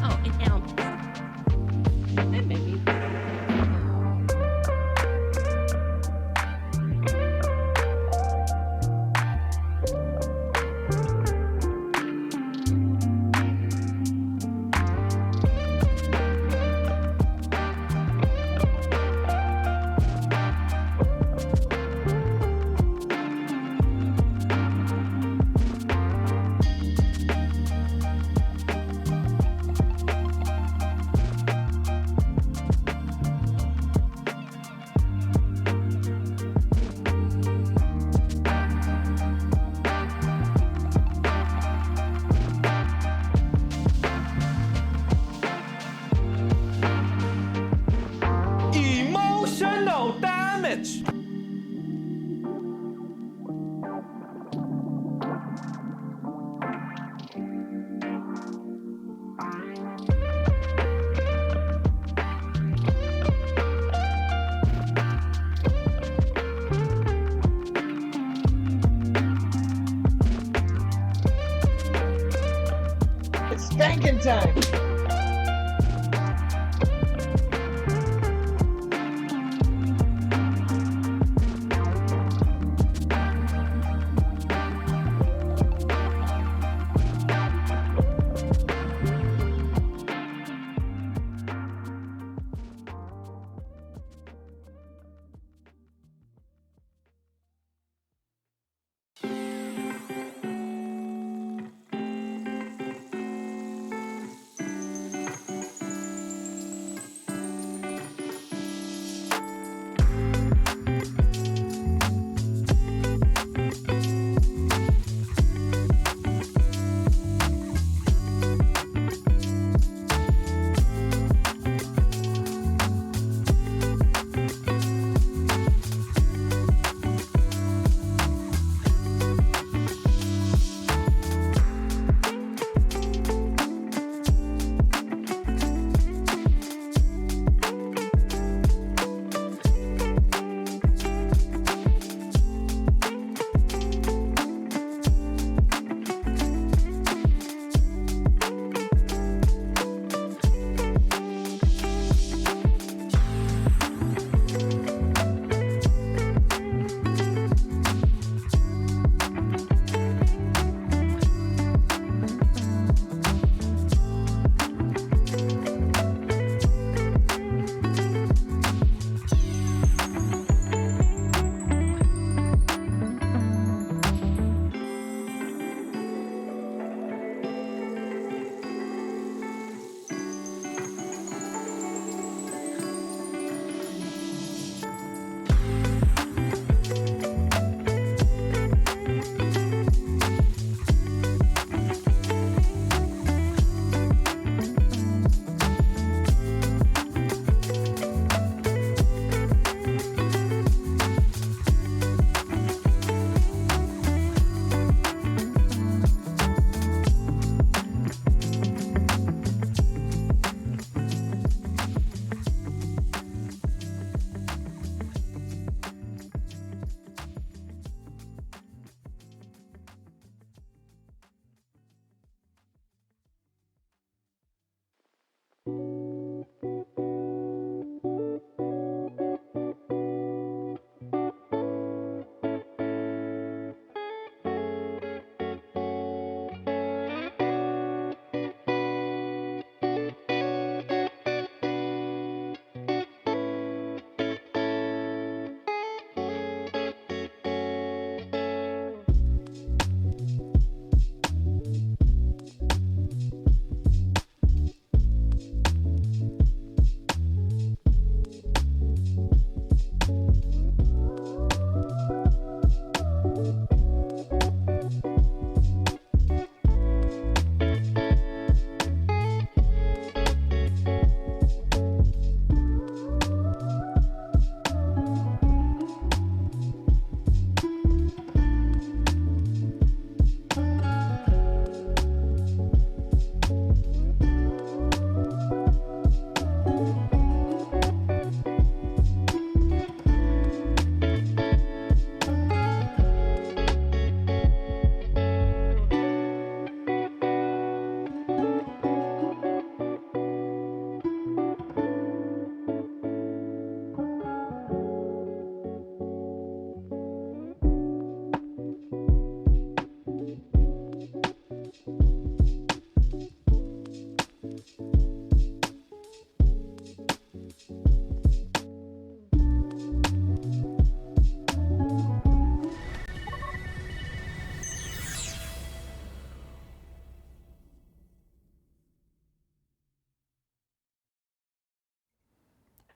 Oh, an ounce. That made me. Emotional damage. It's spanking time.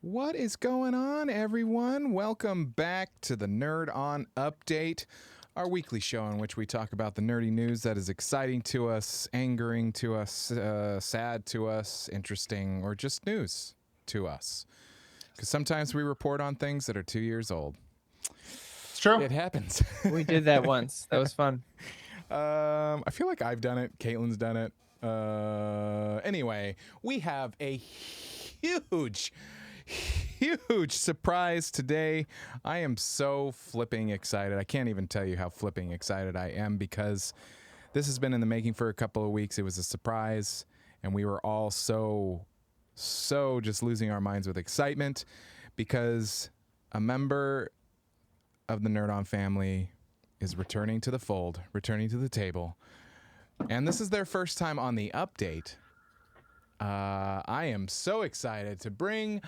What is going on, everyone? Welcome back to the Nerd On Update, our weekly show in which we talk about the nerdy news that is exciting to us, angering to us, sad to us, interesting, or just news to us. Because sometimes we report on things that are 2 years old. It's true. It happens. We did that once. That was fun. I feel like I've done it. Caitlin's done it. Anyway, we have a huge surprise today. I am so flipping excited. I can't even tell you how flipping excited I am because this has been in the making for a couple of weeks. It was a surprise, and we were all so just losing our minds with excitement because a member of the Nerd On family is returning to the fold, returning to the table. And this is their first time on the update. I am so excited to bring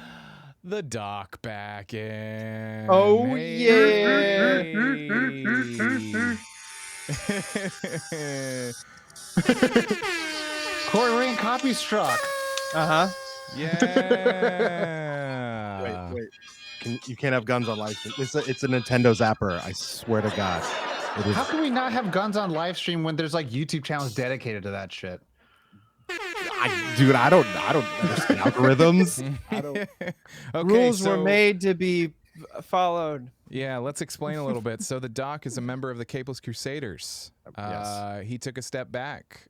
the doc back in. Oh, yeah. Corey Ring copy struck. Uh-huh. Yeah. Wait. You can't have guns on live stream. It's a Nintendo Zapper. I swear to God. It is. How can we not have guns on live stream when there's like YouTube channels dedicated to that shit? Dude, I don't understand algorithms. I don't. Okay, Rules were so- made to be followed. Yeah, let's explain a little bit. So the doc is a member of the Capeless Crusaders. Yes. He took a step back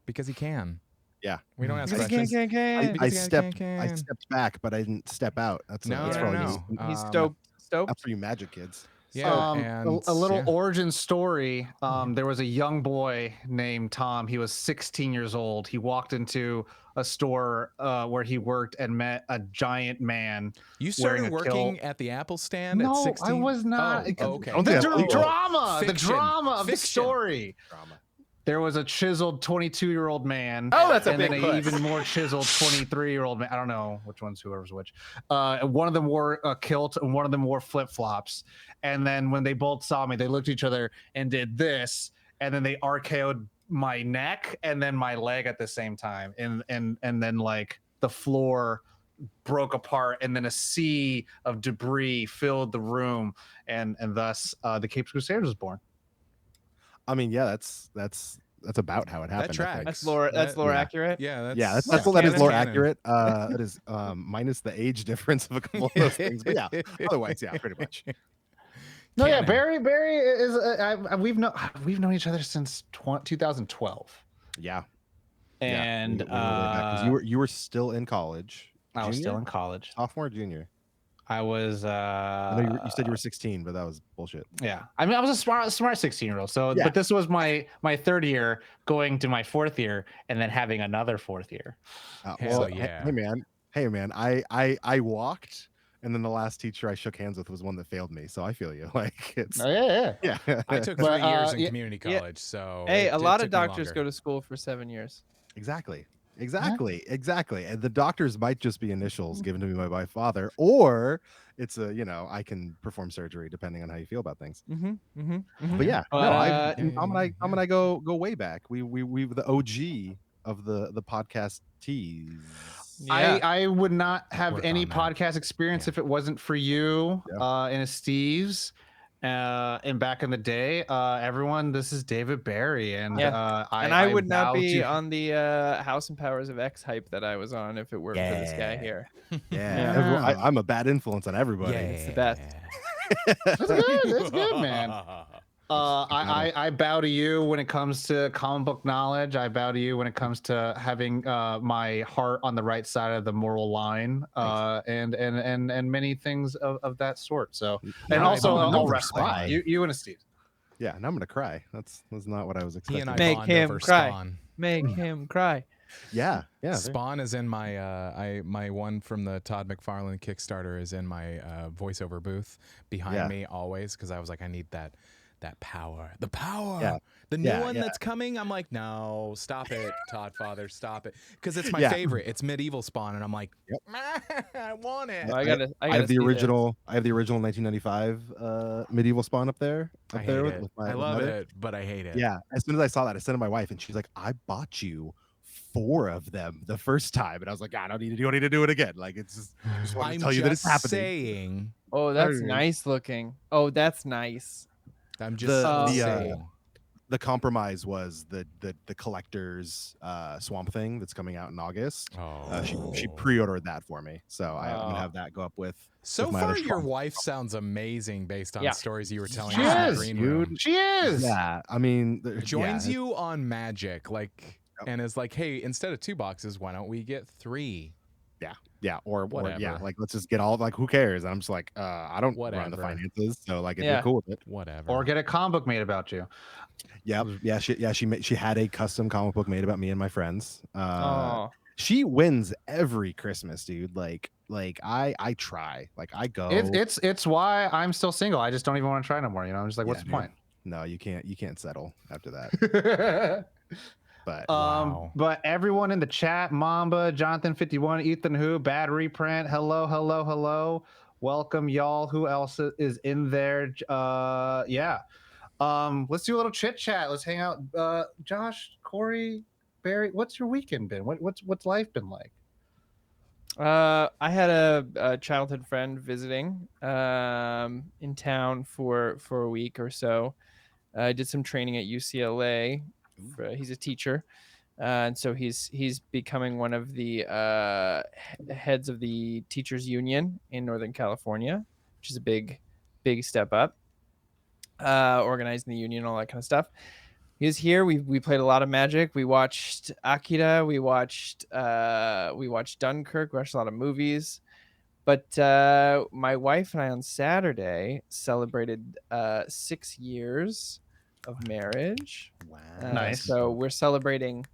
because he can. Yeah. We don't ask Because questions. I Because he stepped can. back, but I didn't step out. That's No, that's no, probably no. He's Um, stoked. That's for you magic kids. Yeah, and a little yeah. origin story. There was a young boy named Tom. He was 16 years old. He walked into a store where he worked and met a giant man. You started wearing a working kilt. at the Apple stand at No, 16? I was not. Oh, okay. Don't The think that's legal. drama, the Fiction. drama of the Fiction. story. Drama. There was a chiseled 22-year-old man. Oh, that's a and big then push. an even more chiseled 23-year-old man. I don't know which one's whoever's which. One of them wore a kilt and one of them wore flip-flops. And then when they both saw me, they looked at each other and did this. And then they RKO'd my neck and then my leg at the same time. And then like the floor broke apart and then a sea of debris filled the room. And thus the Capes Crusaders was born. I mean, yeah, that's about how it happened. I tracks. think. That's lore. That's That- lore yeah. accurate. Yeah, that's Yeah, that is canon. more Canon. accurate. That is minus the age difference of a couple of those things. But yeah, otherwise, yeah, pretty much. No, yeah, Canon. Barry is. We've known each other since 2012, Yeah. and we were way back, 'cause you were still in college. I was still Junior? in college. Sophomore, or junior. I was. I know you said you were 16, but that was bullshit. Yeah, I mean, I was a smart 16-year-old. So, Yeah. but this was my third year, going to my fourth year, and then having another fourth year. Hell Hey- yeah. Hey man, I walked, and then the last teacher I shook hands with was one that failed me. So I feel you. Like it's Oh yeah. yeah. I took But, 3 years in yeah, community yeah. college, so Hey, a lot of took me doctors longer. go to school for 7 years. Exactly. And the doctors might just be initials given to me by my father, or it's I can perform surgery depending on how you feel about things. But yeah, no, I'm gonna go way back. We the OG of the podcast teas. Yeah. I would not have Work any on that. podcast experience Yeah. if it wasn't for you Yeah. and Steve's. And back in the day, everyone, this is David Barry, and Yeah. I, And I would not vow be to- on the House and Powers of X hype that I was on if it weren't for this guy Yeah. here. Yeah, everyone- I'm a bad influence on everybody. It's the best. That's good. That's good, man. I bow to you when it comes to comic book knowledge. I bow to you when it comes to having my heart on the right side of the moral line, and many things of that sort. So, and I also will all never wrestling. cry. You and a Steve. Yeah, and I'm gonna cry. That's not what I was He expecting. and I Make bond him over cry. Spawn. Make him cry. Yeah. Spawn is in my my one from the Todd McFarlane Kickstarter is in my voiceover booth behind Yeah. me always because I was like I need that power, the power, Yeah. the new Yeah, one yeah. that's coming. I'm like, no, stop it, Todd Father, stop it, because it's my Yeah. favorite. It's medieval Spawn, and I'm like, I want it. I gotta. I have see the this. original. I have the original 1995 medieval Spawn up there. I hate it. I love it, but I hate it. Yeah. As soon as I saw that, I sent it to my wife, and she's like, "I bought you 4 of them the first time, and I was like, I don't need to do it again. Like it's just want to I'm tell you that it's just happening. saying. Oh, that's Hey. nice looking. Oh, that's nice. I'm just The- saying. The compromise was the collector's Swamp Thing that's coming out in August. She pre-ordered that for me, so I'm gonna have that go up with. So my other far, your Swamp. wife sounds amazing based on Yeah. stories you were telling She us in the is, green dude. room. She is. Yeah, I mean, Joins yeah, you on Magic, like, Yep. and is like, hey, instead of 2 boxes, why don't we get 3? yeah, or Whatever. yeah, like let's just get all like who cares? And I'm just like, I don't run the Whatever. finances, so like if Yeah. you're cool with it. Whatever. Or get a comic book made about you. Yep. Yeah, she had a custom comic book made about me and my friends. Oh, She wins every Christmas, dude. Like I try. Like I go. It's why I'm still single. I just don't even want to try no more. You know, I'm just like, what's the Yeah, point? No, you can't settle after that. But Wow. But everyone in the chat, Mamba, Jonathan51, Ethan Who, Bad Reprint, hello. Welcome, y'all. Who else is in there? Yeah. Let's do a little chit chat. Let's hang out. Josh, Corey, Barry, what's your weekend been? What's life been like? I had a childhood friend visiting in town for a week or so. I did some training at UCLA. He's a teacher, and so he's becoming one of the heads of the teachers union in Northern California, which is a big step up. Organizing the union, all that kind of stuff. He was here. We played a lot of Magic. We watched Akira. We watched Dunkirk. We watched a lot of movies. But my wife and I on Saturday celebrated 6 years of marriage. wow. Nice. So we're celebrating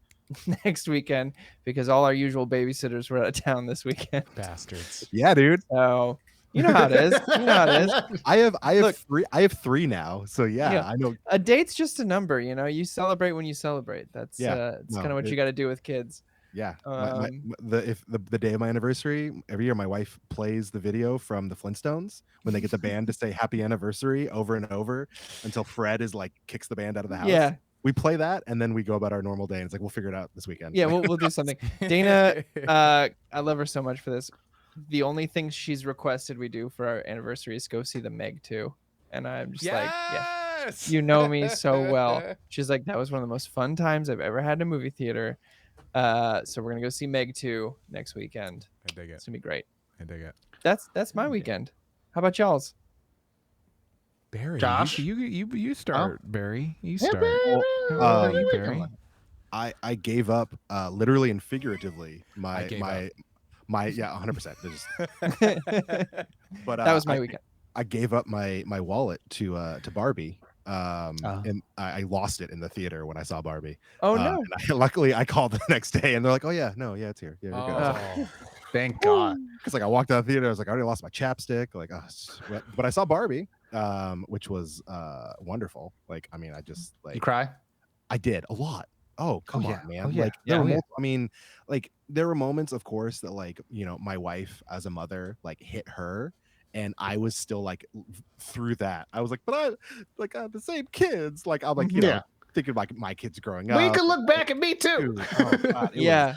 next weekend because all our usual babysitters were out of town this weekend. Bastards. Yeah, dude. So you know how it is. You know how it is. I have Look. three now. So yeah, Yeah. I know. A date's just a number, you know. You celebrate when you celebrate. That's it's no, kind of what you got to do with kids. Yeah. Um, The day of my anniversary, every year my wife plays the video from the Flintstones when they get the band to say happy anniversary over and over until Fred is like kicks the band out of the house. Yeah. We play that and then we go about our normal day and it's like we'll figure it out this weekend. Yeah, we'll do something. Dana, I love her so much for this. The only thing she's requested we do for our anniversary is go see the Meg 2. And I'm just like, yeah, you know me so well. She's like, that was one of the most fun times I've ever had in a movie theater. So we're gonna go see Meg 2 next weekend. I dig it. It's gonna be great. I dig it. That's my weekend. How about y'all's? Barry, Josh? you start. Barry, you Yeah, start. Barry, How uh, about you, Barry? I gave up literally and figuratively I gave my yeah 100%. But That was my weekend. I gave up my wallet to Barbie. And I lost it in the theater when I saw Barbie. Oh no. And luckily I called the next day and they're like, oh yeah, no, yeah, it's here. Yeah, you're good. Oh. Thank God. Because like I walked out of the theater, I was like, I already lost my chapstick. Like, but I saw Barbie, which was wonderful. Like, I mean, I just like You cry? I did a lot. Oh, come yeah. on, man. Oh, yeah. Like Yeah, there were oh, yeah. I mean, like there were moments, of course, that like, you know, my wife as a mother like hit her. And I was still like through that. I was like, but I like the same kids. Like I'm like, you know, thinking like my kids growing up. We can look back at me too. Dude, oh, God, it Yeah. was-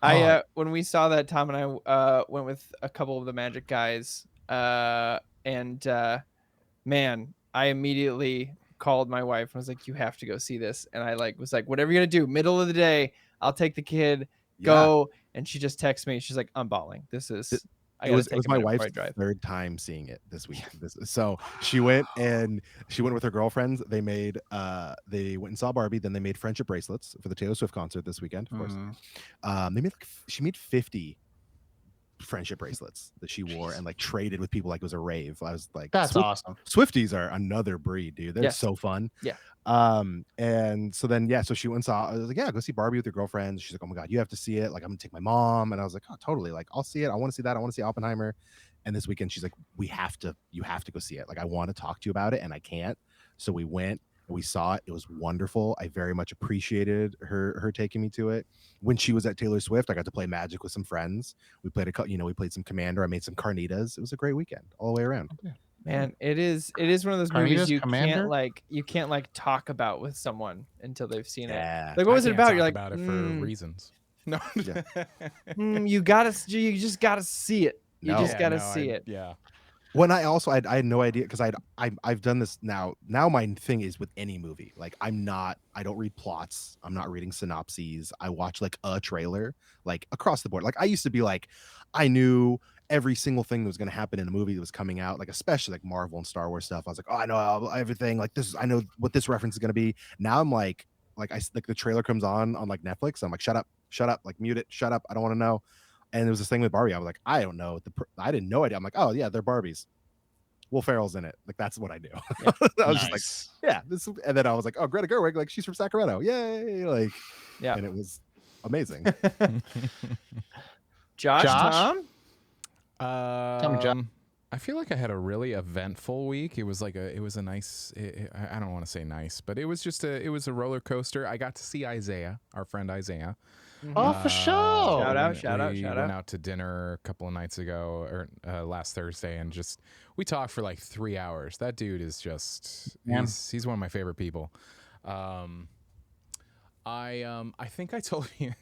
I when we saw that, Tom and I went with a couple of the Magic guys, and man, I immediately called my wife and was like, "You have to go see this." And I was like, "Whatever you're gonna do, middle of the day, I'll take the kid. yeah. Go." And she just texts me. She's like, "I'm bawling. This is." It was my wife's third time seeing it this week. So she went with her girlfriends. They went and saw Barbie. Then they made friendship bracelets for the Taylor Swift concert this weekend. Of course, she made 50 friendship bracelets that she wore and like traded with people like it was a rave. I was like, That's awesome. Swifties are another breed, dude. They're Yeah. so fun. Yeah. And so then so she went and saw. I was like, yeah, go see Barbie with your girlfriends. She's like, oh my god, you have to see it. Like, I'm gonna take my mom. And I was like, oh, totally. Like, I'll see it. I want to see that. I want to see Oppenheimer. And this weekend, she's like, you have to go see it. Like, I want to talk to you about it, and I can't. So we went. We saw it. It was wonderful. I very much appreciated her taking me to it. When she was at Taylor Swift, I got to play Magic with some friends. We played we played some Commander. I made some Carnitas. It was a great weekend all the way around. Man, it is one of those Carnitas movies you Commander? can't talk about with someone until they've seen it. Yeah. Like, what was I it can't about? talk You're like, about it for reasons. No. Yeah. You just gotta see it. You No. just gotta no, see it. Yeah. When I had no idea because I've done this now. Now my thing is with any movie. Like I don't read plots. I'm not reading synopses. I watch like a trailer, like across the board. Like I used to be like, I knew every single thing that was going to happen in a movie that was coming out, like especially like Marvel and Star Wars stuff. I was like, oh, I know everything. Like I know what this reference is going to be. Now I'm like the trailer comes on like Netflix. I'm like, shut up, like mute it, shut up. I don't want to know. And there was this thing with Barbie. I was like, I don't know. I didn't know idea. I'm like, oh yeah, they're Barbies. Will Ferrell's in it. Like that's what I knew. Yeah. I was just like, yeah, this. And then I was like, oh, Greta Gerwig, like she's from Sacramento, yay! Like, Yeah. and it was amazing. Josh, Tom? I feel like I had a really eventful week. It was a nice. I don't want to say nice, but it was a roller coaster. I got to see Isaiah, our friend Isaiah. Oh, for sure. Shout out, shout out, We shout went out. out to dinner a couple of nights ago, or last Thursday, and we talked for like 3 hours. That dude is just he's one of my favorite people. I think I told you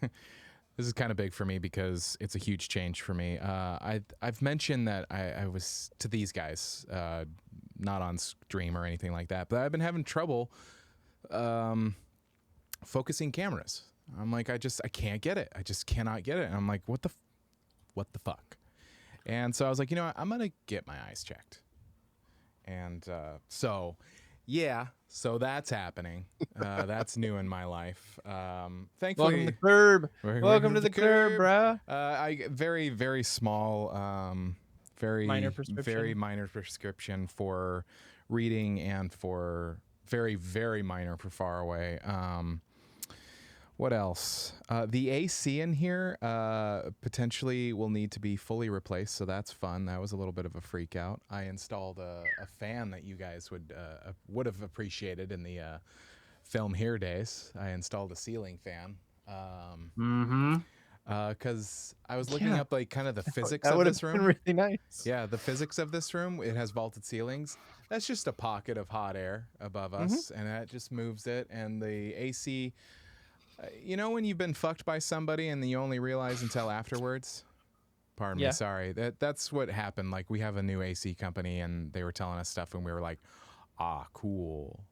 this is kind of big for me because it's a huge change for me. I've mentioned that I was to these guys, not on stream or anything like that, but I've been having trouble focusing cameras. I'm like, I can't get it. I just cannot get it. And I'm like, what the fuck? And so I was like, you know what? I'm going to get my eyes checked. And so that's happening. That's new in my life. Thankfully, Welcome to the curb. Welcome to the curb, bruh. I very, very small, very minor prescription for reading and for very, very minor for far away. What else? The AC in here potentially will need to be fully replaced, so that's fun. That was a little bit of a freak out. I installed a fan that you guys would have appreciated in the film here days. I installed a ceiling fan. Because I was looking up like kind of the physics of this room. That would have been really nice. Yeah, the physics of this room. It has vaulted ceilings. That's just a pocket of hot air above us, and that just moves it. And the AC. You know when you've been fucked by somebody and then you only realize until afterwards? Pardon me, sorry. That's what happened. Like we have a new AC company and they were telling us stuff and we were like, cool.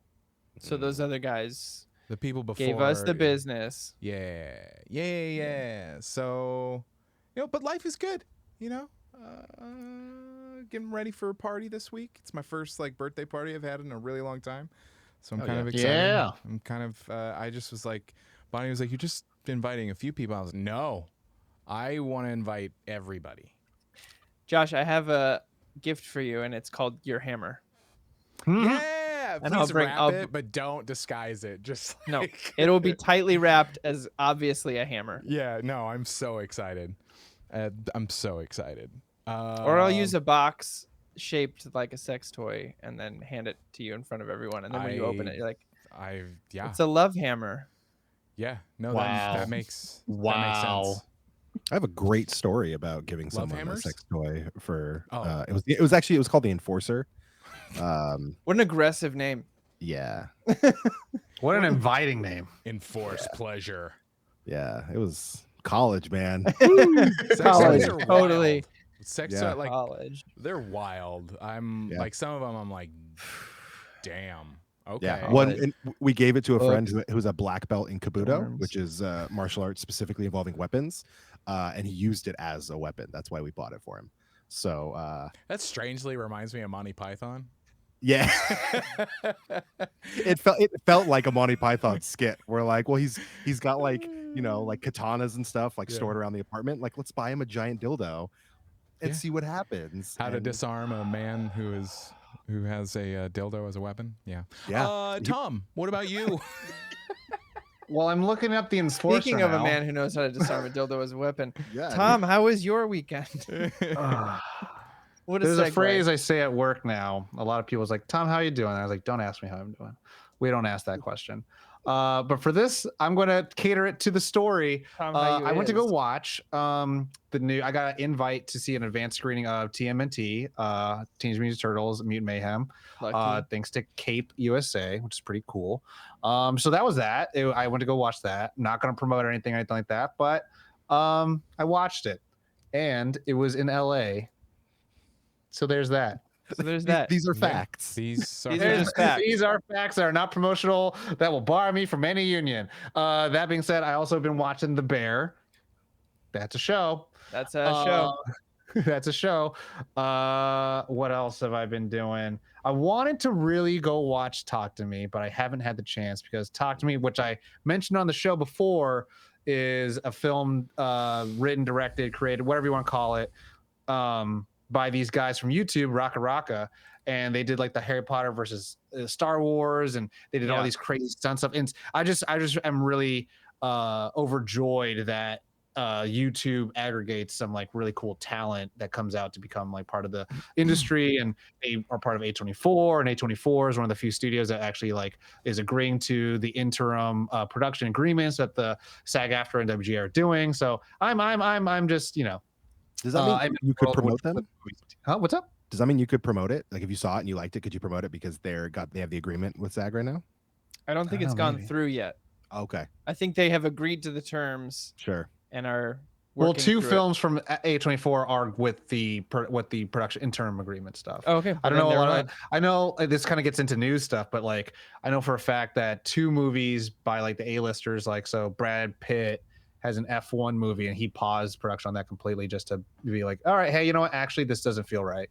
So those other guys, the people before gave us the business. Yeah. So, but life is good. Getting ready for a party this week. It's my first birthday party I've had in a really long time. So I'm kind of excited. Yeah. I'm kind of I just was like, Bonnie was like, you're just inviting a few people. I was like, no, I want to invite everybody. Josh, I have a gift for you, and it's called your hammer. Yeah, And please wrap it, but don't disguise it. Just no, it'll be tightly wrapped as obviously a hammer. Yeah, no, I'm so excited. I'm so excited. Or I'll use a box shaped like a sex toy and then hand it to you in front of everyone. And then when you open it, you're like, it's a love hammer. Yeah, no, wow. that makes sense. I have a great story about giving Love someone hammers? a sex toy for. It was called the Enforcer. What an aggressive name. Yeah. What an inviting name. Enforce pleasure. Yeah, it was college, man. College, Sex totally. Sex College. they're wild. I'm like some of them. I'm like, damn. Okay. Yeah. And we gave it to a friend who's a black belt in Kabuto, which is martial arts specifically involving weapons, and he used it as a weapon. That's why we bought it for him. So that strangely reminds me of Monty Python. Yeah. it felt like a Monty Python skit where he's got like katanas and stuff stored around the apartment. Like, let's buy him a giant dildo and see what happens. How to disarm a man who has a dildo as a weapon. Yeah. Tom, what about you? Well, I'm looking up the Enforcer. Speaking of a man who knows how to disarm a dildo as a weapon, yeah, Tom, how was your weekend? There's a phrase I say at work now. A lot of people's like, Tom, how you doing? I was like, don't ask me how I'm doing. We don't ask that question. But for this, I'm going to cater it to the story. Tom, how you I went to go is. watch the new. I got an invite to see an advanced screening of TMNT, Teenage Mutant Ninja Turtles: Mutant Mayhem. Lucky. Thanks to Cape USA, which is pretty cool. So that was that. I went to go watch that. Not going to promote anything like that, but I watched it, and it was in LA. So there's that. So there's that. These are facts. These are These are just facts. These are facts that are not promotional that will bar me from any union. That being said, I also been watching The Bear. That's a show. That's a show. That's a show. What else have I been doing? I wanted to really go watch Talk to Me, but I haven't had the chance because Talk to Me, which I mentioned on the show before, is a film written, directed, created, whatever you want to call it, by these guys from YouTube, Raka Raka, and they did like the Harry Potter versus Star Wars, and they did all these crazy stunt stuff. And I just am really overjoyed that YouTube aggregates some like really cool talent that comes out to become like part of the industry, and they are part of A24, and A24 is one of the few studios that actually like is agreeing to the interim production agreements that the SAG-AFTRA and WGA are doing. So I'm just, you know. Does that mean you could promote them? Huh? What's up? Does that mean you could promote it? Like if you saw it and you liked it, could you promote it because they have the agreement with SAG right now? I don't think it's gone through yet. Okay. I think they have agreed to the terms. Sure. And are well, two films from A24 are with the production interim agreement stuff. Oh, okay. I don't know a lot of, I know this kind of gets into news stuff, but like I know for a fact that 2 movies by like the A-listers, like so Brad Pitt has an F1 movie and he paused production on that completely just to be like, all right, hey, you know what? Actually, this doesn't feel right.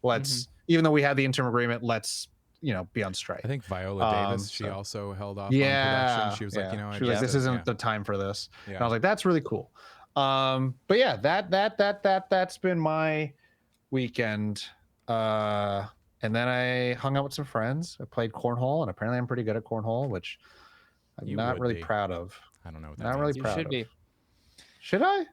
Let's, even though we have the interim agreement, let's, you know, be on strike. I think Viola Davis, she also held off on production. She was like, you know, she was like, this isn't the time for this. Yeah. And I was like, that's really cool. But yeah, that's been my weekend. And then I hung out with some friends. I played cornhole, and apparently I'm pretty good at cornhole, which I'm not really proud of. I don't know what that not means. really You proud should of. be. Should I?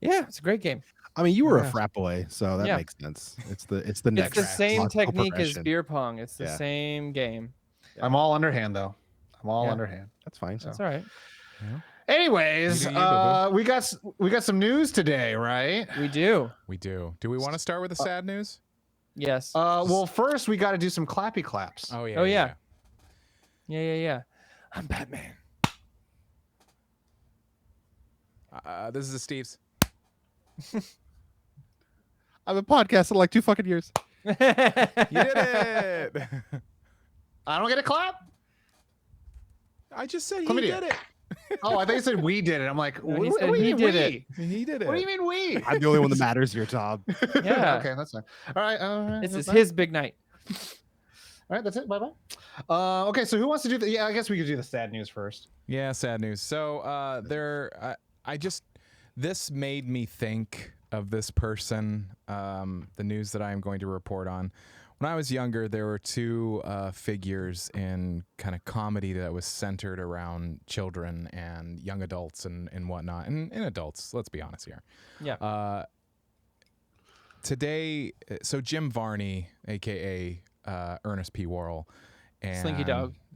Yeah, it's a great game. I mean, you were a frat boy, so that Yeah. makes sense. It's the next. It's the same logical technique as progression. beer pong. It's the Yeah. same game. I'm all underhand though. I'm all Yeah. underhand. That's fine. That's all right. Anyways, You do you, boo-boo. we got some news today, right? We do. We do. Do we want to start with the sad news? Yes. Well, first we got to do some clappy claps. Oh yeah. Oh, yeah. Yeah. I'm Batman. This is the Steve's. I've been podcasting like 2 fucking years. You did it. I don't get a clap. I just said he Chlamydia. did it. Oh, I thing you said we did it. I'm like, No, he what said do you he mean did we? it. He did it. What do you mean we? I'm the only one that matters here, Tom. Yeah. Okay, that's fine. All right. This that's is fine. his big night. All right, that's it. Bye bye. Okay, so who wants to do the? Yeah, I guess we could do the sad news first. Yeah, sad news. So this made me think of this person, the news that I am going to report on. When I was younger, there were 2 figures in kind of comedy that was centered around children and young adults and whatnot, and adults, let's be honest here. Yeah. Today, so Jim Varney, a.k.a. Ernest P. Worrell, and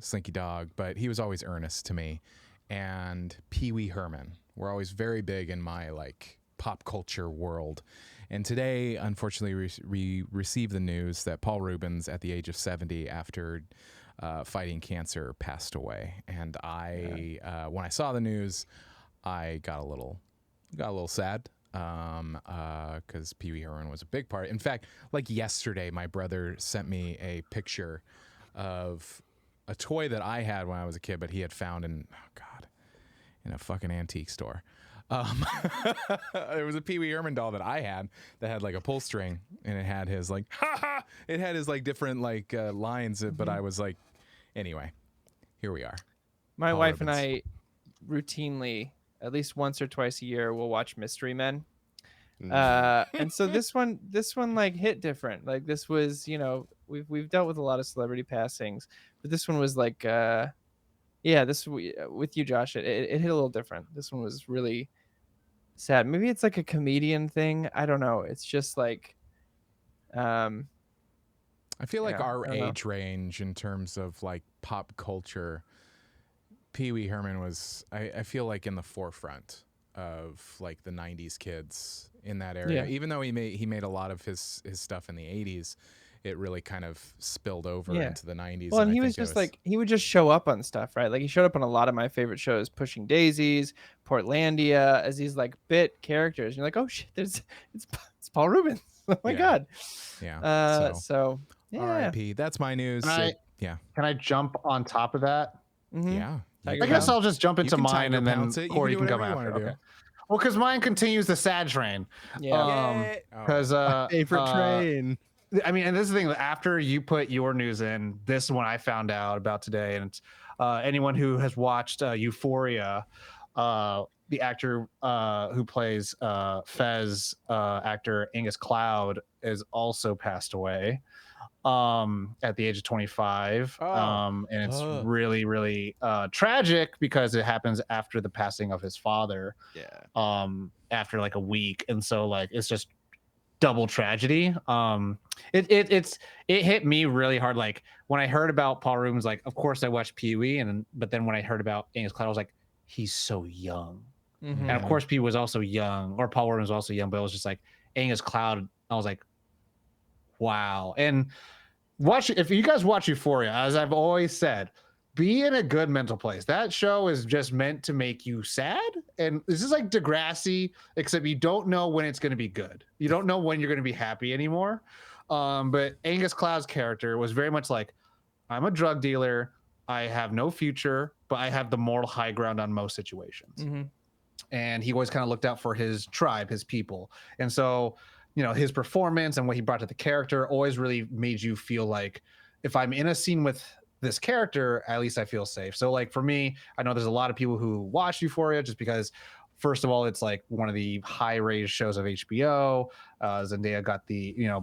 Slinky Dog, but he was always Ernest to me, and Pee Wee Herman were always very big in my like pop culture world. And today, unfortunately, we received the news that Paul Rubens, at the age of 70, after fighting cancer, passed away. And when I saw the news, I got a little sad. Because Pee Wee Herman was a big part. In fact, like yesterday, my brother sent me a picture of a toy that I had when I was a kid, but he had found in a fucking antique store. It was a Pee Wee Herman doll that I had that had like a pull string, and it had his like it had his like different like lines, but I was like, anyway, here we are. My Paul wife Rubens. and I routinely, at least once or twice a year, we'll watch Mystery Men. And so this one like hit different. Like this was, we've dealt with a lot of celebrity passings, but this one was like, with you, Josh, it hit a little different. This one was really sad. Maybe it's like a comedian thing. I don't know. It's just like, I feel like Yeah, our I don't know. age range in terms of like pop culture Pee Wee Herman was, I feel like, in the forefront of like the 90s kids in that area. Yeah. Even though he made a lot of his stuff in the 80s, it really kind of spilled over into the 90s. Well, and I he was think just like, he would just show up on stuff, right? Like he showed up on a lot of my favorite shows, Pushing Daisies, Portlandia, as these like bit characters. And you're like, oh shit, it's Paul Rubens. Oh my God. Yeah. So yeah. R.I.P. That's my news. Yeah. Can I jump on top of that? Mhm. Yeah. Tiger I guess Pound. I'll just jump into can mine Tiger and then Pounce it. Corey you can can do come whatever you after. wanna Okay. Well, because mine continues the sad train. Yeah. Because Favorite train. I mean, and this is the thing. After you put your news in, this is when I found out about today. And it's, anyone who has watched Euphoria, the actor who plays Fez, actor Angus Cloud, is also passed away at the age of 25. And it's really, really tragic because it happens after the passing of his father. Yeah. After like a week, and so like it's just double tragedy. It hit me really hard. Like when I heard about Paul Rubens, like of course I watched Pee Wee, but then when I heard about Angus Cloud, I was like, he's so young. And of course Pee Wee was also young, or Paul Rubens was also young, but it was just like Angus Cloud. I was like, wow. And if you guys watch Euphoria, as I've always said, be in a good mental place. That show is just meant to make you sad. And this is like Degrassi, except you don't know when it's going to be good. You don't know when you're going to be happy anymore. But Angus Cloud's character was very much like, I'm a drug dealer. I have no future, but I have the moral high ground on most situations. And he always kind of looked out for his tribe, his people. And so, you know, his performance and what he brought to the character always really made you feel like, if I'm in a scene with this character, at least I feel safe. So like for me, I know there's a lot of people who watch Euphoria just because, first of all, it's like one of the high rated shows of HBO. Zendaya got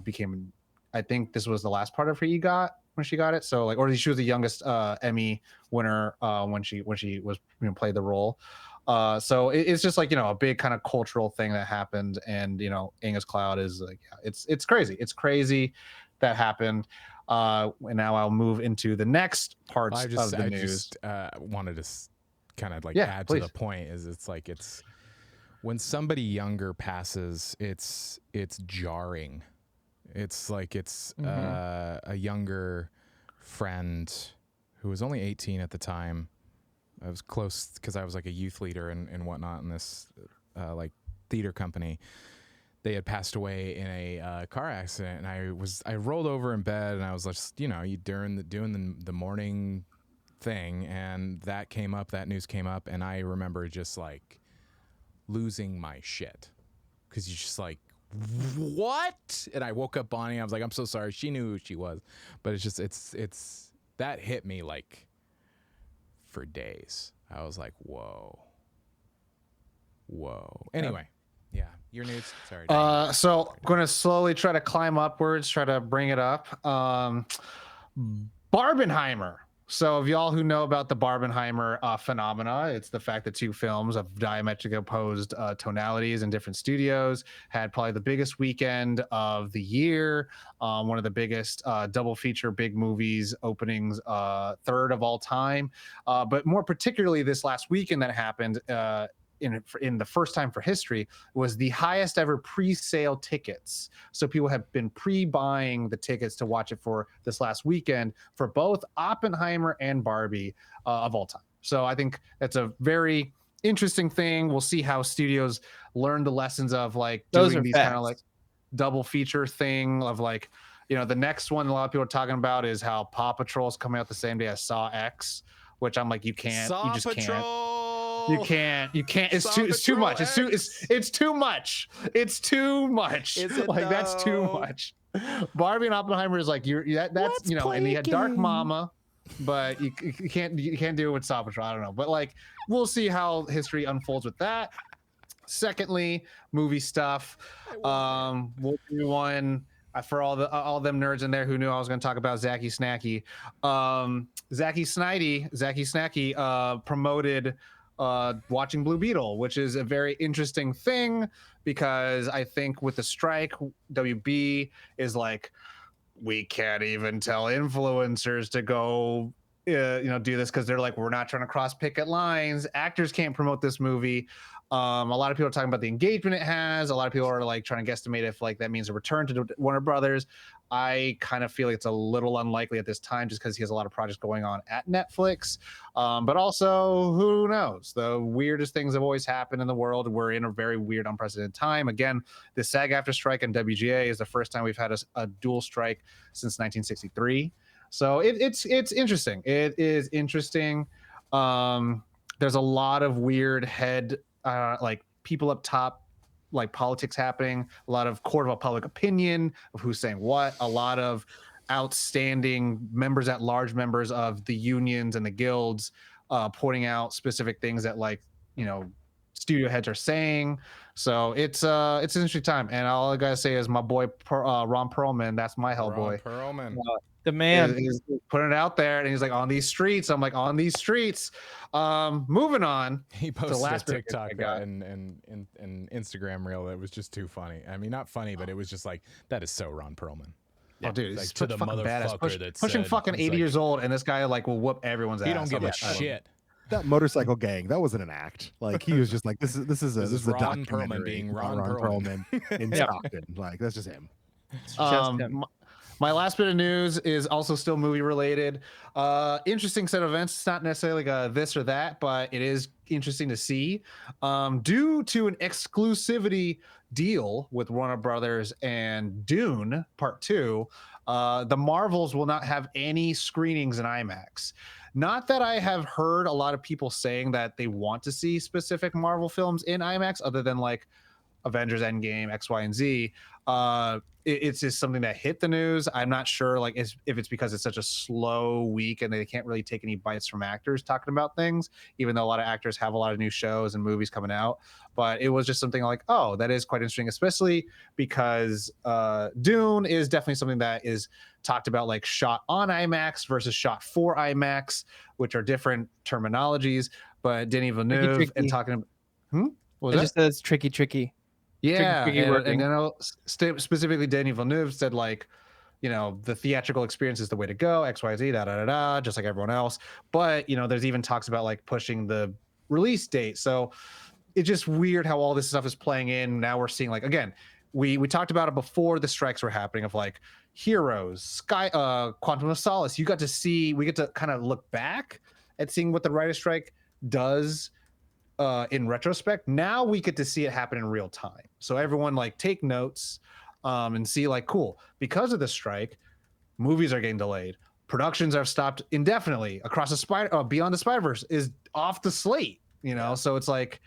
became, I think this was the last part of her you got when she got it. So like, or she was the youngest Emmy winner when she was played the role. So it's just like, a big kind of cultural thing that happened. And, Angus Cloud is like, it's crazy. It's crazy that happened. And now I'll move into the next parts of the news. I just wanted to kind of like add please. to the point is it's when somebody younger passes, it's jarring. It's like a younger friend who was only 18 at the time. I was close because I was like a youth leader and whatnot in this like theater company. They had passed away in a car accident, and I rolled over in bed, and I was just doing the morning thing, and that news came up, and I remember just like losing my shit because you're just like, what? And I woke up Bonnie. I was like, I'm so sorry. She knew who she was, but it's that hit me like for days. I was like, whoa. Anyway. Yeah, your news. Sorry. So I'm going to slowly try to climb upwards, try to bring it up. Barbenheimer. So if y'all who know about the Barbenheimer phenomena, it's the fact that two films of diametrically opposed tonalities in different studios had probably the biggest weekend of the year, one of the biggest double feature big movies openings, third of all time. But more particularly this last weekend that happened, in the first time for history, was the highest ever pre-sale tickets. So people have been pre-buying the tickets to watch it for this last weekend for both Oppenheimer and Barbie of all time. So I think that's a very interesting thing. We'll see how studios learn the lessons of like doing these kind of like double feature thing of like, the next one a lot of people are talking about is how Paw Patrol is coming out the same day as Saw X, which I'm like, you just can't. You can't. It's too much. It's too much. It's too much. Like that's too much. Barbie and Oppenheimer is like that's and you had Dark Mama, but you can't do it with Saw Patrol. I don't know, but like we'll see how history unfolds with that. Secondly, movie stuff. We'll do one for all them nerds in there who knew I was going to talk about Zacky Snacky. Zacky Snacky promoted watching Blue Beetle, which is a very interesting thing because I think with the strike, WB is like, we can't even tell influencers to go do this because they're like, we're not trying to cross picket lines. Actors can't promote this movie. A lot of people are talking about the engagement it has. A lot of people are like trying to guesstimate if like that means a return to Warner Brothers. I kind of feel like it's a little unlikely at this time just because he has a lot of projects going on at Netflix. But also, who knows? The weirdest things have always happened in the world. We're in a very weird, unprecedented time. Again, the SAG-AFTRA strike and WGA is the first time we've had a dual strike since 1963. So it's interesting. It is interesting. There's a lot of weird like people up top, like politics happening, a lot of court of public opinion of who's saying what, a lot of outstanding members at large, members of the unions and the guilds pointing out specific things that like, studio heads are saying. So it's an interesting time. And all I gotta say is my boy Ron Perlman, that's my Hellboy. Ron Perlman. The man. He's putting it out there, and he's like, on these streets. I'm like, on these streets. Moving on. He posted a TikTok and Instagram reel that was just too funny. I mean, not funny, but it was just like, that is so Ron Perlman. Oh, dude, like, he's to the fucking badass. motherfucker Pushing fucking 80 like, years old, and this guy like will whoop everyone's ass. He don't give a shit. That motorcycle gang, that wasn't an act. Like he was just like, this is a Ron Perlman documentary being on Ron Perlman in Stockton. Like that's just him. It's just him. My last bit of news is also still movie related. Interesting set of events. It's not necessarily like a this or that, but it is interesting to see. Due to an exclusivity deal with Warner Brothers and Dune Part 2, the Marvels will not have any screenings in IMAX. Not that I have heard a lot of people saying that they want to see specific Marvel films in IMAX other than like Avengers Endgame, X, Y, and Z. It's just something that hit the news. I'm not sure like if it's because it's such a slow week and they can't really take any bites from actors talking about things, even though a lot of actors have a lot of new shows and movies coming out. But it was just something like, oh, that is quite interesting, especially because Dune is definitely something that is talked about like shot on IMAX versus shot for IMAX, which are different terminologies. But Denis Villeneuve and talking about, It just says tricky. Yeah, tricky and I know specifically Denis Villeneuve said like, the theatrical experience is the way to go, XYZ, just like everyone else. But there's even talks about like pushing the release date. So it's just weird how all this stuff is playing in. Now we're seeing like, again, we talked about it before the strikes were happening of like Heroes, Quantum of Solace. We get to kind of look back at seeing what the writer's strike does in retrospect. Now we get to see it happen in real time. So everyone like take notes and see like, cool, because of the strike, movies are getting delayed. Productions are stopped indefinitely. Across the Beyond the Spider-Verse is off the slate, So it's like,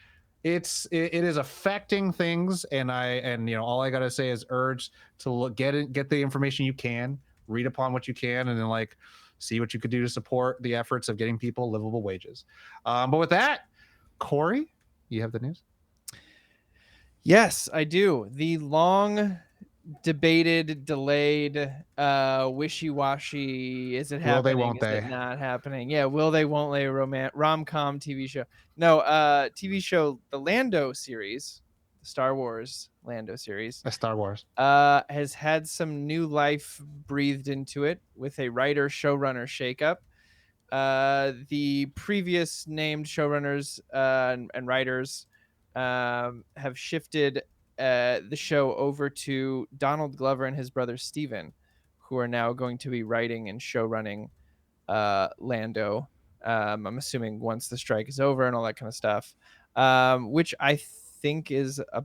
it is affecting things. And all I got to say is urge to get the information you can, read upon what you can, and then like see what you could do to support the efforts of getting people livable wages. But with that, Corey, you have the news? Yes, I do. The long debated, delayed, wishy-washy, is it happening? Will they, won't is they? It not happening? Yeah, will they, won't they, rom-com TV show. No, TV show, the Lando series, the Star Wars Lando series. Star Wars. Has had some new life breathed into it with a writer-showrunner shakeup. The previous named showrunners and writers have shifted the show over to Donald Glover and his brother Steven, who are now going to be writing and showrunning Lando. I'm assuming once the strike is over and all that kind of stuff, which I think is a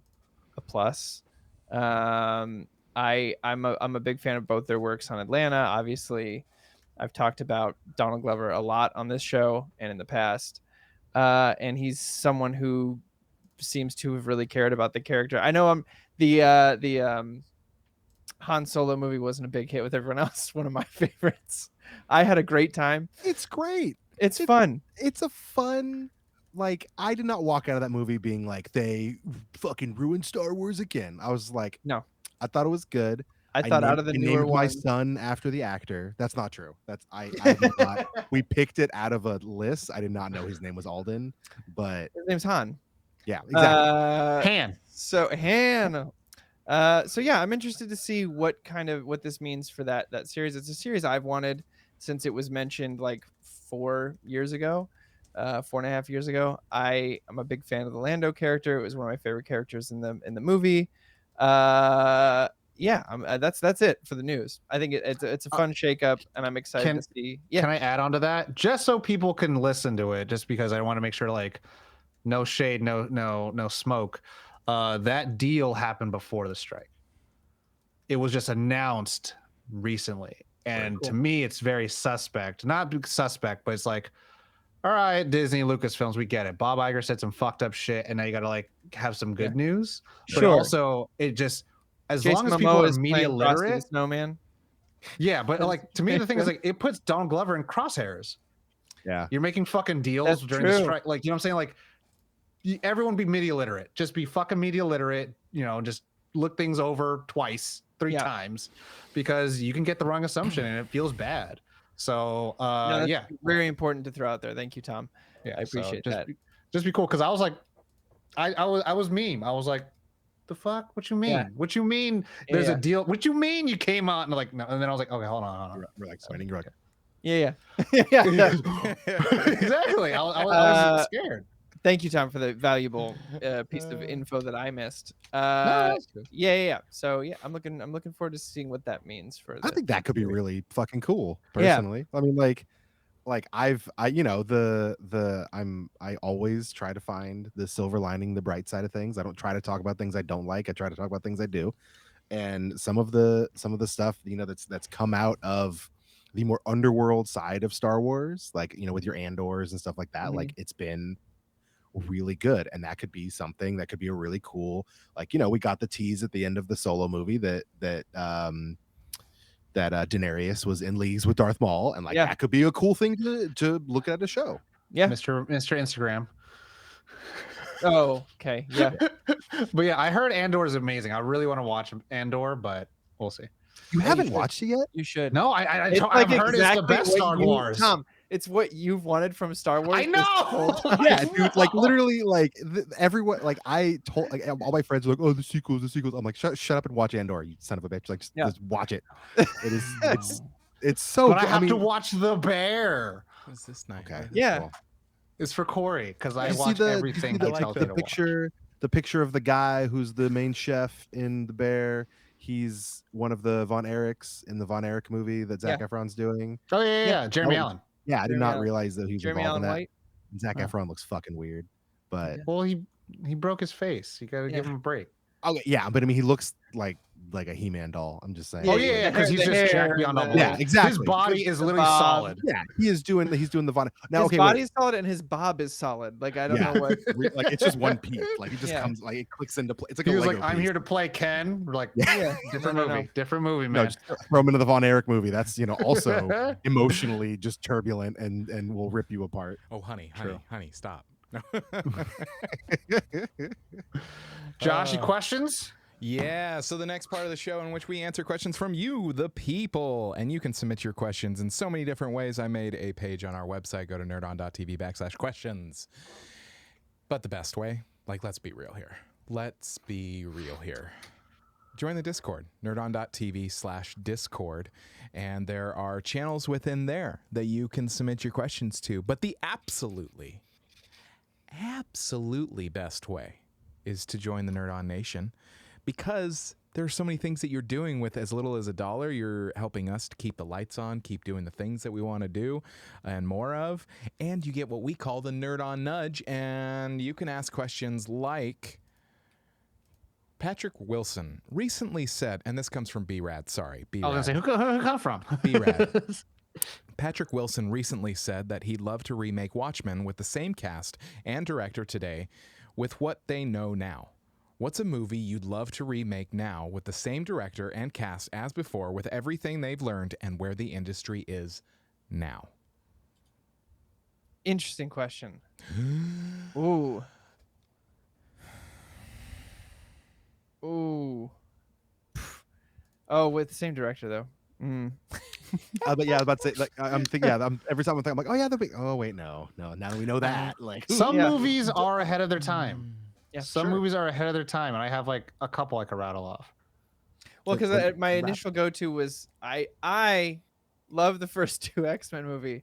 plus. I'm a big fan of both their works on Atlanta. Obviously, I've talked about Donald Glover a lot on this show and in the past. And he's someone who seems to have really cared about the character. I know the Han Solo movie wasn't a big hit with everyone else. One of my favorites. I had a great time. It's great. It's fun. It's a fun, like, I did not walk out of that movie being like, they fucking ruined Star Wars again. I was like, no, I thought it was good. I thought out of the newer named my ones, son after the actor. That's not true. That's I did not. We picked it out of a list. I did not know his name was Alden, but his name's Han. Yeah, exactly. Han. So Han. So yeah, I'm interested to see what this means for that series. It's a series I've wanted since it was mentioned like 4 years ago, 4.5 years ago. I'm a big fan of the Lando character. It was one of my favorite characters in the movie. Yeah, that's it for the news. I think it's a fun shakeup, and I'm excited to see. Yeah, Can I add on to that just so people can listen to it? Just because I want to make sure, like, no shade, no smoke. That deal happened before the strike. It was just announced recently, and to me, it's very suspect. Not suspect, but it's like, all right, Disney, Lucasfilms, we get it. Bob Iger said some fucked up shit, and now you got to like have some good news. But Sure. also, it just as Jason long as Momoa people are is media playing Frosty the literate. Snowman. Yeah, but like to me, the thing is like it puts Donald Glover in crosshairs. Yeah. You're making fucking deals That's during the true. strike. Like, you know what I'm saying? Like, everyone be media literate. Just be fucking media literate. You know, just look things over twice, three times, because you can get the wrong assumption and it feels bad. So, No, that's yeah, very important to throw out there. Thank you, Tom. yeah, I appreciate that. Just be cool, because I was like, I was meme. I was like, the fuck? What you mean? Yeah. What you mean? There's a deal. What you mean you came out and like no? And then I was like, okay, hold on. We're like sweating drug. Yeah. Exactly. I was scared. Thank you, Tom, for the valuable piece of info that I missed. that's good. Yeah. So yeah, I'm looking forward to seeing what that means for. I think that could be really fucking cool. Yeah. Personally, I mean, like I always try to find the silver lining, the bright side of things. I don't try to talk about things I don't like. I try to talk about things I do. And some of the stuff, that's come out of the more underworld side of Star Wars, like, with your Andors and stuff like that, like it's been really good. And that could be something that could be a really cool, like, we got the tease at the end of the Solo movie that Daenerys was in leagues with Darth Maul, and like that could be a cool thing to look at a show. Yeah, Mr. Instagram. Oh, okay. Yeah. But yeah, I heard Andor is amazing. I really want to watch Andor, but we'll see. You haven't watched it yet? You should. No, I've heard it's the exactly best what Star Wars. Tom, it's what you've wanted from Star Wars. I know. Yeah, dude. Like literally, like everyone. Like I told, like all my friends were like, "Oh, the sequels." I'm like, shut up and watch Andor, you son of a bitch. Like, just watch it. It is. It's so. But I have to watch The Bear. What's this night? Okay. Yeah. Cool. It's for Corey because I You see watch the- everything you see he the, tells like, me the to picture. The picture of the guy who's the main chef in The Bear. He's one of the Von Erichs in the Von Erich movie that Zac Efron's doing. watch. Oh yeah. Jeremy Allen. Yeah, I did Jeremy not Allen. realize that he was Jeremy involved Allen in that. White. And Zac Efron looks fucking weird, but Well, he broke his face. You gotta give him a break. okay, yeah, but I mean, he looks like a He-Man doll. I'm just saying. Oh yeah, because he's The just hair jacked beyond all and belief. Yeah, exactly. His body is literally bob. solid. Yeah, he's doing the Von. Now, His okay, body is solid and his bob is solid. Like I don't know what. like it's just one piece. Like it just Yeah. comes, like it clicks into place. It's like He a was Lego like, "I'm piece. here to play Ken." We're like, Yeah. different No. movie, different movie, No, man. just throw him into the Von Erich movie. That's also emotionally just turbulent and will rip you apart. Oh, honey, stop. Josh, questions? Yeah, so the next part of the show in which we answer questions from you, the people, and you can submit your questions in so many different ways. I made a page on our website. Go to nerdon.tv/questions. But the best way, like, let's be real here. Join the Discord, nerdon.tv/Discord, and there are channels within there that you can submit your questions to. But the absolutely best way is to join the Nerd On Nation, because there are so many things that you're doing with as little as $1. You're helping us to keep the lights on, keep doing the things that we want to do and more of. And you get what we call the Nerd On Nudge. And you can ask questions like Patrick Wilson recently said, and this comes from B-Rad. Sorry, B-Rad. I was gonna say, who come from? B-Rad. Patrick Wilson recently said that he'd love to remake Watchmen with the same cast and director today with what they know now. What's a movie you'd love to remake now with the same director and cast as before, with everything they've learned and where the industry is now? Interesting question. Ooh. Oh, with the same director though. But yeah, I was about to say, like, I'm thinking, every time I'm thinking, I'm like, oh yeah, oh wait, no, now that we know that, like, Some movies are ahead of their time. Yeah, Some movies are ahead of their time, and I have like a couple I could rattle off. Well, because my initial go-to was I love the first two X-Men movie,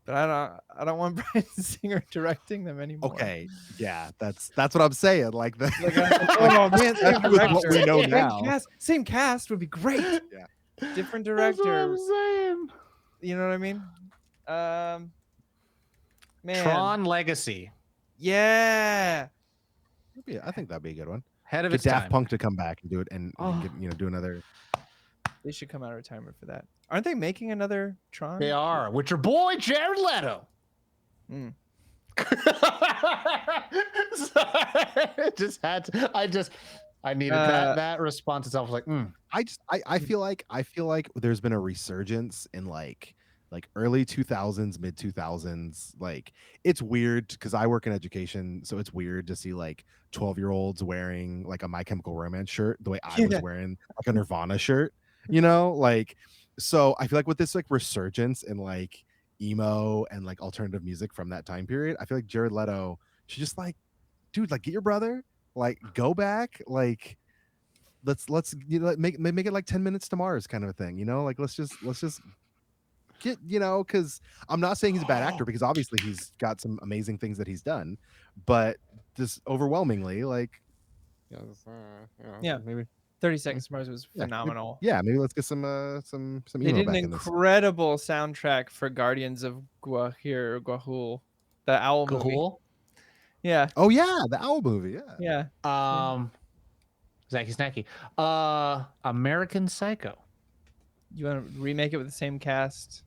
But I don't want Bryan Singer directing them anymore. Okay, yeah, that's what I'm saying. Like the Like, oh man, same especially with what director. we know Same now. same cast would be great. Yeah. Different That's what director. I'm saying. You know what I mean? Man. Tron Legacy. Yeah. Yeah, I think that'd be a good one. Head of Get its Daft time. Punk to come back and do it and Oh. get, do another. They should come out of retirement for that. Aren't they making another Tron? They are. With your boy Jared Leto. Mm. I needed that response itself was like, I feel like there's been a resurgence in like early 2000s, mid 2000s. Like it's weird because I work in education, so it's weird to see like 12-year-olds wearing like a My Chemical Romance shirt the way I was wearing like a Nirvana shirt, like so I feel like with this like resurgence in like emo and like alternative music from that time period, I feel like Jared Leto should just like, dude, like get your brother, like go back, like let's make it like 10 minutes to Mars kind of a thing, like let's just get, because I'm not saying he's a bad actor because obviously he's got some amazing things that he's done, but just overwhelmingly like yeah, maybe 30 Seconds to Mars was phenomenal. maybe let's get some They emo did an back in this. incredible soundtrack for Guardians of Guahul, the owl movie. Gahul? Yeah. Oh yeah, the owl movie. Yeah. Zacky Snacky. American Psycho. You want to remake it with the same cast?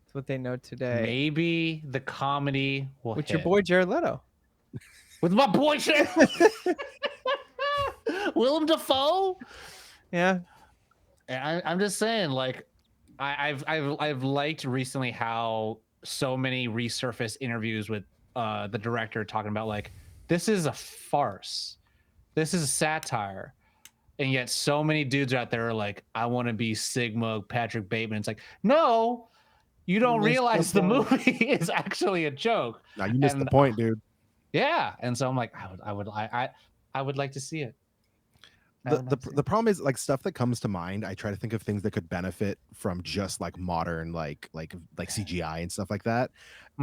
It's what they know today. Maybe the comedy will With hit. your boy Jared Leto. With my boy Jared. Willem Dafoe. Yeah. I'm just saying, like, I've liked recently how so many resurfaced interviews with the director talking about like this is a farce, this is a satire, and yet so many dudes out there are like, I want to be Sigma Patrick Bateman. It's like, no, you don't realize the movie is actually a joke. Now you missed the point, dude. Yeah, and so I'm like, I would like to see it. The problem is like stuff that comes to mind. I try to think of things that could benefit from just like modern like CGI and stuff like that.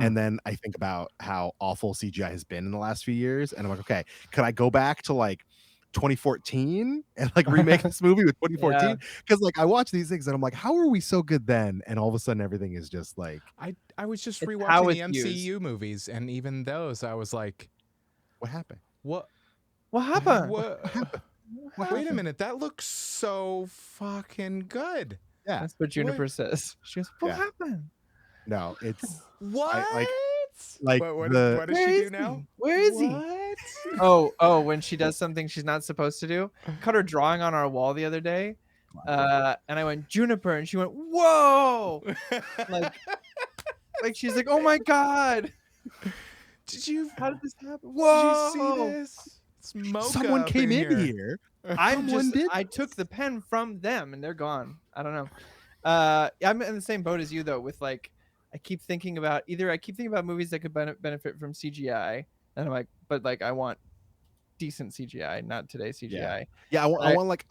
And then I think about how awful CGI has been in the last few years, and I'm like, okay, could I go back to like 2014 and like remake this movie with 2014? Because like I watch these things and I'm like, how are we so good then? And all of a sudden everything is just like I was just It's rewatching the MCU movies, and even those I was like, what happened? What happened? Wait a minute, that looks so fucking good. Yeah, that's what Juniper says. She goes, what happened? No, it's what? What does she do now? Where is he? Oh, when she does something she's not supposed to do. Cut her drawing on our wall the other day, and I went Juniper, and she went, whoa, like she's like, oh my god, how did this happen? Whoa, did you see this? Someone came in here. I took the pen from them and they're gone. I don't know. I'm in the same boat as you though, with like I keep thinking about movies that could benefit from CGI, and I'm like, but like I want decent CGI, not today's CGI. Yeah, I want like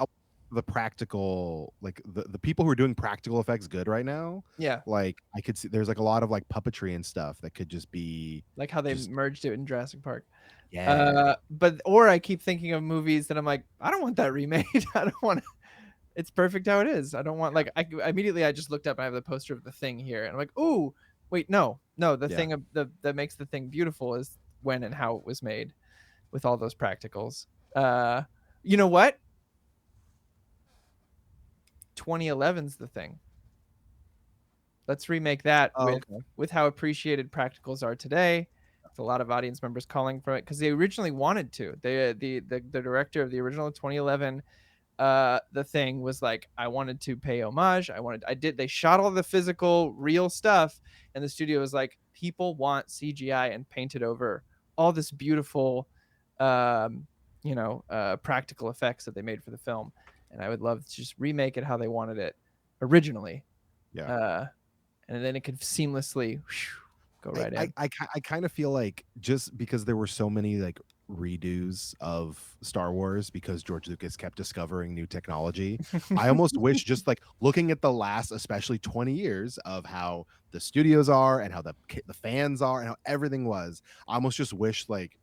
the practical, like the people who are doing practical effects good right now. Yeah, like I could see there's like a lot of like puppetry and stuff that could just be like how they merged it in Jurassic Park. Yeah. Or I keep thinking of movies that I'm like, I don't want that remade. I don't want. It's perfect how it is. I don't want like I immediately I just looked up and I have the poster of The Thing here, and I'm like, oh wait, no, the thing of that makes The Thing beautiful is when and how it was made, with all those practicals. You know what? 2011's The Thing. Let's remake that with how appreciated practicals are today. A lot of audience members calling for it because they originally wanted to. The director of the original 2011 The Thing was like, I wanted to pay homage. They shot all the physical real stuff, and the studio was like, people want CGI and painted over all this beautiful practical effects that they made for the film, and I would love to just remake it how they wanted it originally. And then it could seamlessly go right in. I kind of feel like just because there were so many like redos of Star Wars because George Lucas kept discovering new technology. I almost wish, just like looking at the last, especially 20 years of how the studios are and how the fans are and how everything was, I almost just wish like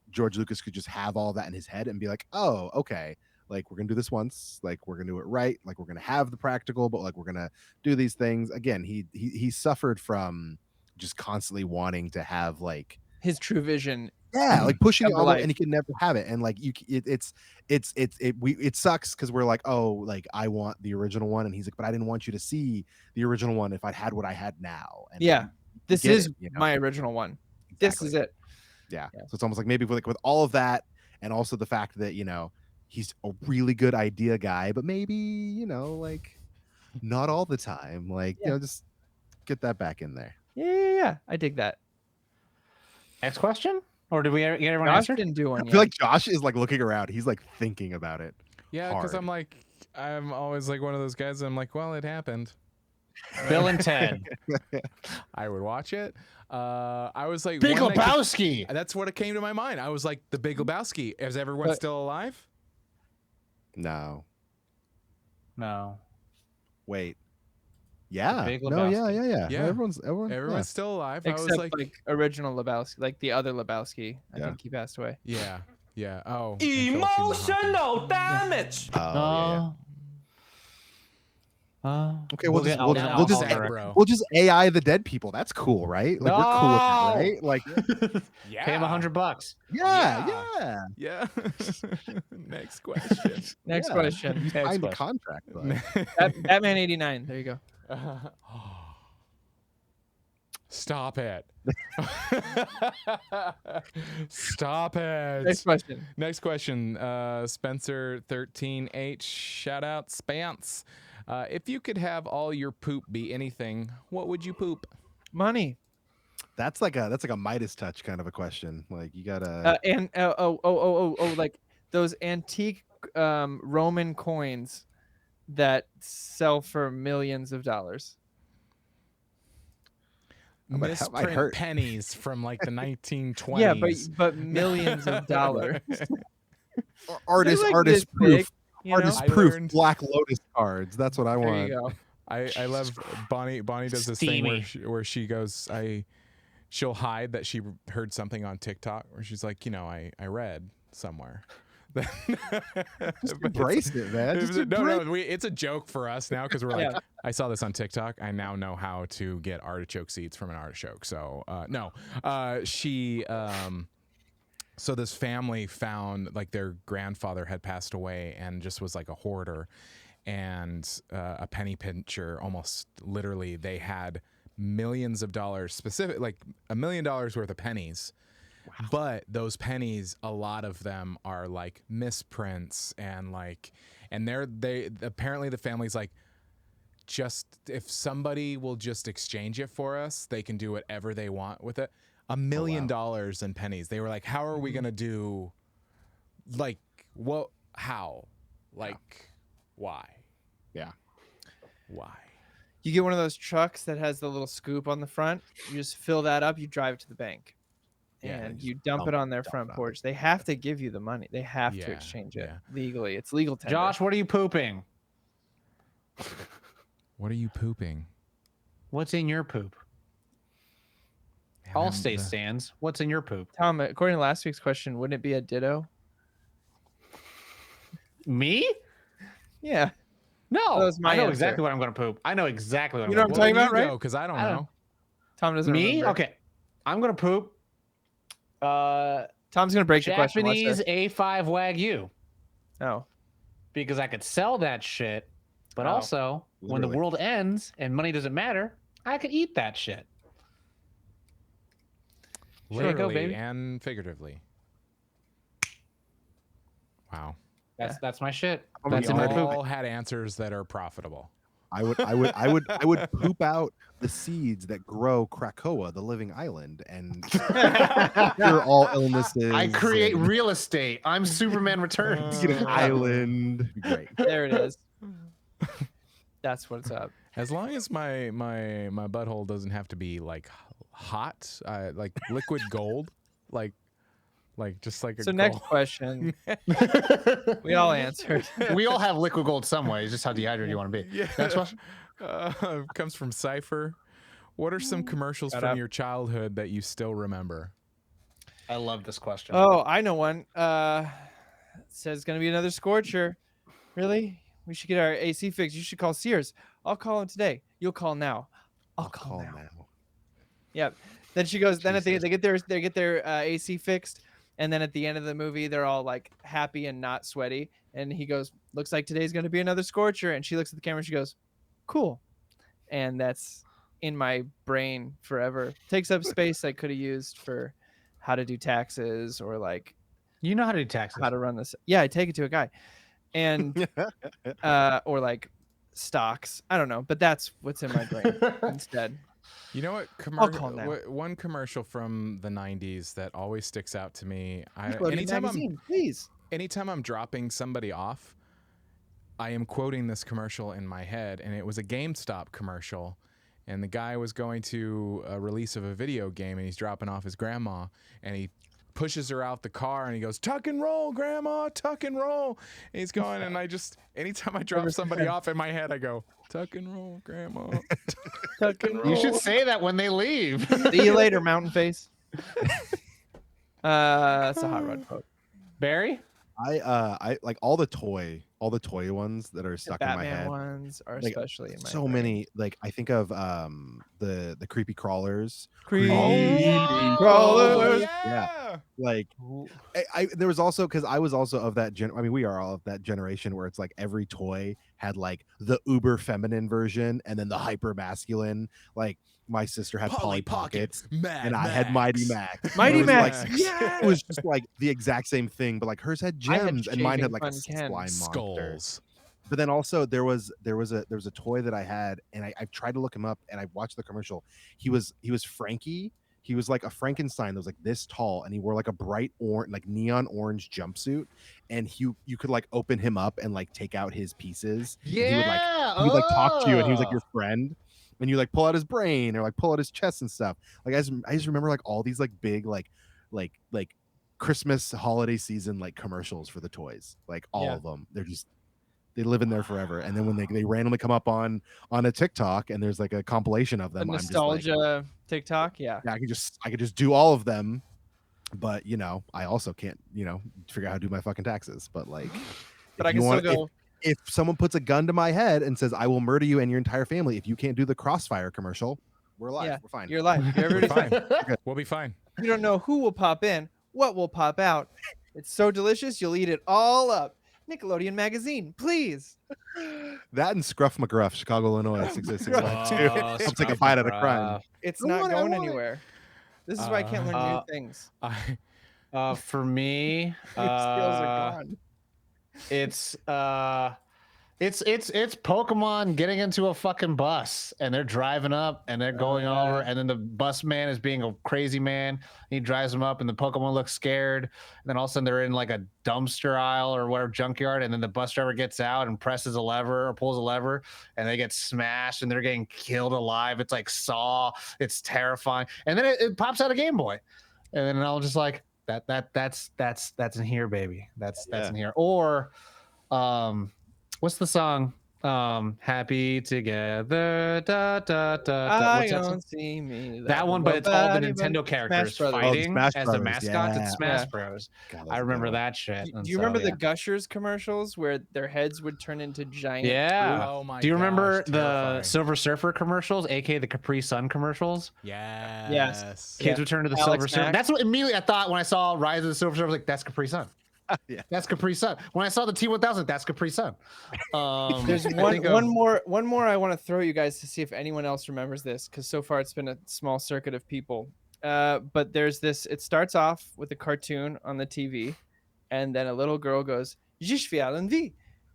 George Lucas could just have all that in his head and be like, oh, okay, like we're gonna do this once, like we're gonna do it right, like we're gonna have the practical, but like we're gonna do these things again. He suffered from just constantly wanting to have like His true vision. yeah, like pushing Come the to envelope, life. and he could never have it. And like it sucks because we're like, oh, like I want the original one, and he's like, but I didn't want you to see the original one if I had what I had now. And Yeah, this get is it, you know? my original one. This is it. Yeah. Yeah. So it's almost like maybe with all of that, and also the fact that he's a really good idea guy, but maybe like not all the time. Like just get that back in there. Yeah. I dig that. Next question, or did we get everyone Josh answered? didn't do one I yet. feel like Josh is like looking around. He's like thinking about it. Yeah, because hard. I'm always like one of those guys. I'm like, well, it happened. Bill and Ted. I would watch it. I was like, Big one that could- Lebowski. that's what it came to my mind. I was like, the Big Lebowski. Is everyone But- still alive? No. No. Wait. Yeah. Big No, Lebowski. yeah. Yeah. Everyone's Everyone's still alive. I Except was like, like, original Lebowski, like the other Lebowski. I Yeah. think he passed away. yeah. Oh. and Philip Seymour Hoffman. Emotional damage. Oh, yeah. Okay, We'll we'll get- just I'll just direct. bro. we'll just AI the dead people. That's cool, right? Like we're cool with that, No! right? Like Yeah. Pay him $100. yeah. Yeah. Next question. Next Yeah. question. You signed a contract. Bud. Batman 89. There you go. Stop it. Stop it. Next question. Next question. Spencer 13H. Shout out Spance. If you could have all your poop be anything, what would you poop? Money. That's like a Midas touch kind of a question. Like you gotta And like those antique Roman coins that sell for millions of dollars. might Misprint hurt. pennies from like the 1920s. Yeah, but millions of dollars. artist They're like artist this big, proof. you know? Artist I proof learned- Black Lotus cards. That's what I There want. you go. I love Bonnie. Bonnie does this thing where she goes, she'll hide that she heard something on TikTok where she's like, I read somewhere. Just embrace it, man. Just It's a joke for us now because we're like, Yeah. I saw this on TikTok. I now know how to get artichoke seeds from an artichoke. So so this family found like their grandfather had passed away and just was like a hoarder and a penny pincher. Almost literally, they had millions of dollars, specific like $1 million worth of pennies. Wow. But those pennies, a lot of them are like misprints and they apparently the family's like, just if somebody will just exchange it for us, they can do whatever they want with it. $1 million in pennies. They were like, how are we gonna do? Like what? How? Like why? Yeah. Why? You get one of those trucks that has the little scoop on the front. You just fill that up. You drive it to the bank. Yeah, And just you dump it on their front porch. They have to give you the money. They have to Yeah, exchange it yeah. legally. It's legal tender. Josh, what are you pooping? What are you pooping? What's in your poop? All state stands. What's in your poop? Tom, according to last week's question, wouldn't it be a ditto? Me? Yeah. No. That was my I know answer. exactly what I'm going to poop. I know exactly what You know I'm what going I'm to talking about, right? Because I don't I don't- know. Tom doesn't Me? remember. Okay. I'm going to poop Tom's going to break the question. Watch Japanese this. A5 Wagyu Oh. because I could sell that shit. But Oh. also, when the Literally. world ends and money doesn't matter, I could eat that shit. There you go, Literally baby. and figuratively. Wow. That's my shit. We That's in We my poop. all had answers that are profitable. I would poop out the seeds that grow Krakoa, the living island, and cure all illnesses. I create and real estate. I'm Superman Returns. get an island. It'd be great. There it is. That's what's up. As long as my butthole doesn't have to be like hot, like liquid gold, like like just like a So next goal. question. We all answered. We all have liquid gold some way. It's just how dehydrated you want to be. Yeah. Next question. Comes from Cypher. What are some commercials Shut from up. your childhood that you still remember? I love this question. Oh, I know one. Says it's gonna be another scorcher. Really? We should get our AC fixed. You should call Sears. I'll call him today. You'll call now. I'll call now. Yep. Then she goes. Then they get their AC fixed, and then at the end of the movie, they're all like happy and not sweaty. And he goes, "Looks like today's gonna be another scorcher." And she looks at the camera. And she goes, "Cool." And that's in my brain forever. Takes up space I could have used for how to do taxes or like You know how to do taxes. how to run this. Yeah, I take it to a guy, and or like stocks. I don't know, but that's what's in my brain instead. You know what? I'll call now. One commercial from the 90s that always sticks out to me. Please. Anytime I'm dropping somebody off, I am quoting this commercial in my head, and it was a GameStop commercial. And the guy was going to a release of a video game, and he's dropping off his grandma, and he pushes her out the car, and he goes, "Tuck and roll, grandma, tuck and roll." And he's going, and anytime I drop somebody off in my head, I go, "Tuck and roll, grandma, tuck and roll." You should say that when they leave. See you later, Mountain Face. That's a hot rod quote. Barry? I like all the toy ones that are The stuck in my Batman head. ones are Like, especially in my So brain. many. Like I think of the creepy crawlers. Creepy Oh, crawlers. yeah. Like I there was also, because I was also of that I mean, we are all of that generation where it's like every toy had like the uber feminine version and then the hyper masculine. Like my sister had Polly Pockets Mad and I had Mighty Max. Max. Mighty It was like- Max. It was just like the exact same thing, but like hers had I had gems and mine had Shaving like a Fun Ken. slime monster. Skulls. But then also there was a toy that I had, and I tried to look him up, and I watched the commercial. He was Frankie. He was like a Frankenstein that was like this tall, and he wore like a bright orange, like neon orange jumpsuit, and you could like open him up and like take out his pieces. And he would like talk to you, and he was like your friend. And you like pull out his brain or like pull out his chest and stuff. Like I just remember like all these like big like Christmas holiday season like commercials for the toys. Like all of them. They live in there forever. And then when they randomly come up on a TikTok and there's like a compilation of them, The I'm just nostalgia like, TikTok. Yeah. I could just do all of them. But you know, I also can't, figure out how to do my fucking taxes. But like, But I can still go. If someone puts a gun to my head and says, "I will murder you and your entire family if you can't do the Crossfire commercial," we're alive. Yeah, We're fine. You're alive. Everybody's fine. We'll be fine. You don't know who will pop in, what will pop out. It's so delicious, you'll eat it all up. Nickelodeon magazine, please. That and Scruff McGruff, Chicago, Illinois, 666 too. I'll take a bite out of crime. It's I not want it, I going want it. anywhere. This is why I can't learn new things. For me, Your skills are gone. It's Pokemon getting into a fucking bus and they're driving up and they're going over, and then the bus man is being a crazy man. He drives them up and the Pokemon looks scared. And then all of a sudden they're in like a dumpster aisle or whatever, junkyard, and then the bus driver gets out and presses a lever or pulls a lever and they get smashed and they're getting killed alive. It's like Saw. It's terrifying. And then it pops out a Game Boy. And then I'll just like that's in here, baby. That's in here. Or what's the song? Happy together. Da, da, da, da. What's that song? See me. That one, but it's all the Nintendo characters Brothers. fighting Smash as the Brothers, mascots. yeah. It's Smash Yeah. Bros. God, that's I a good remember one. that shit. Do you remember the Gushers commercials where their heads would turn into giant? Yeah. Oh my Do you remember gosh, the terrifying. Silver Surfer commercials, aka the Capri Sun commercials? Yes. Kids would turn to the Alex Silver Surfer. Mack. That's what immediately I thought when I saw Rise of the Silver Surfer. I was like, that's Capri Sun. Yeah. That's Capri Sun. When I saw the T1000, that's Capri Sun. There's one more I want to throw at you guys to see if anyone else remembers this, because so far it's been a small circuit of people. But there's this. It starts off with a cartoon on the TV, and then a little girl goes, "Je suis Alan-V,"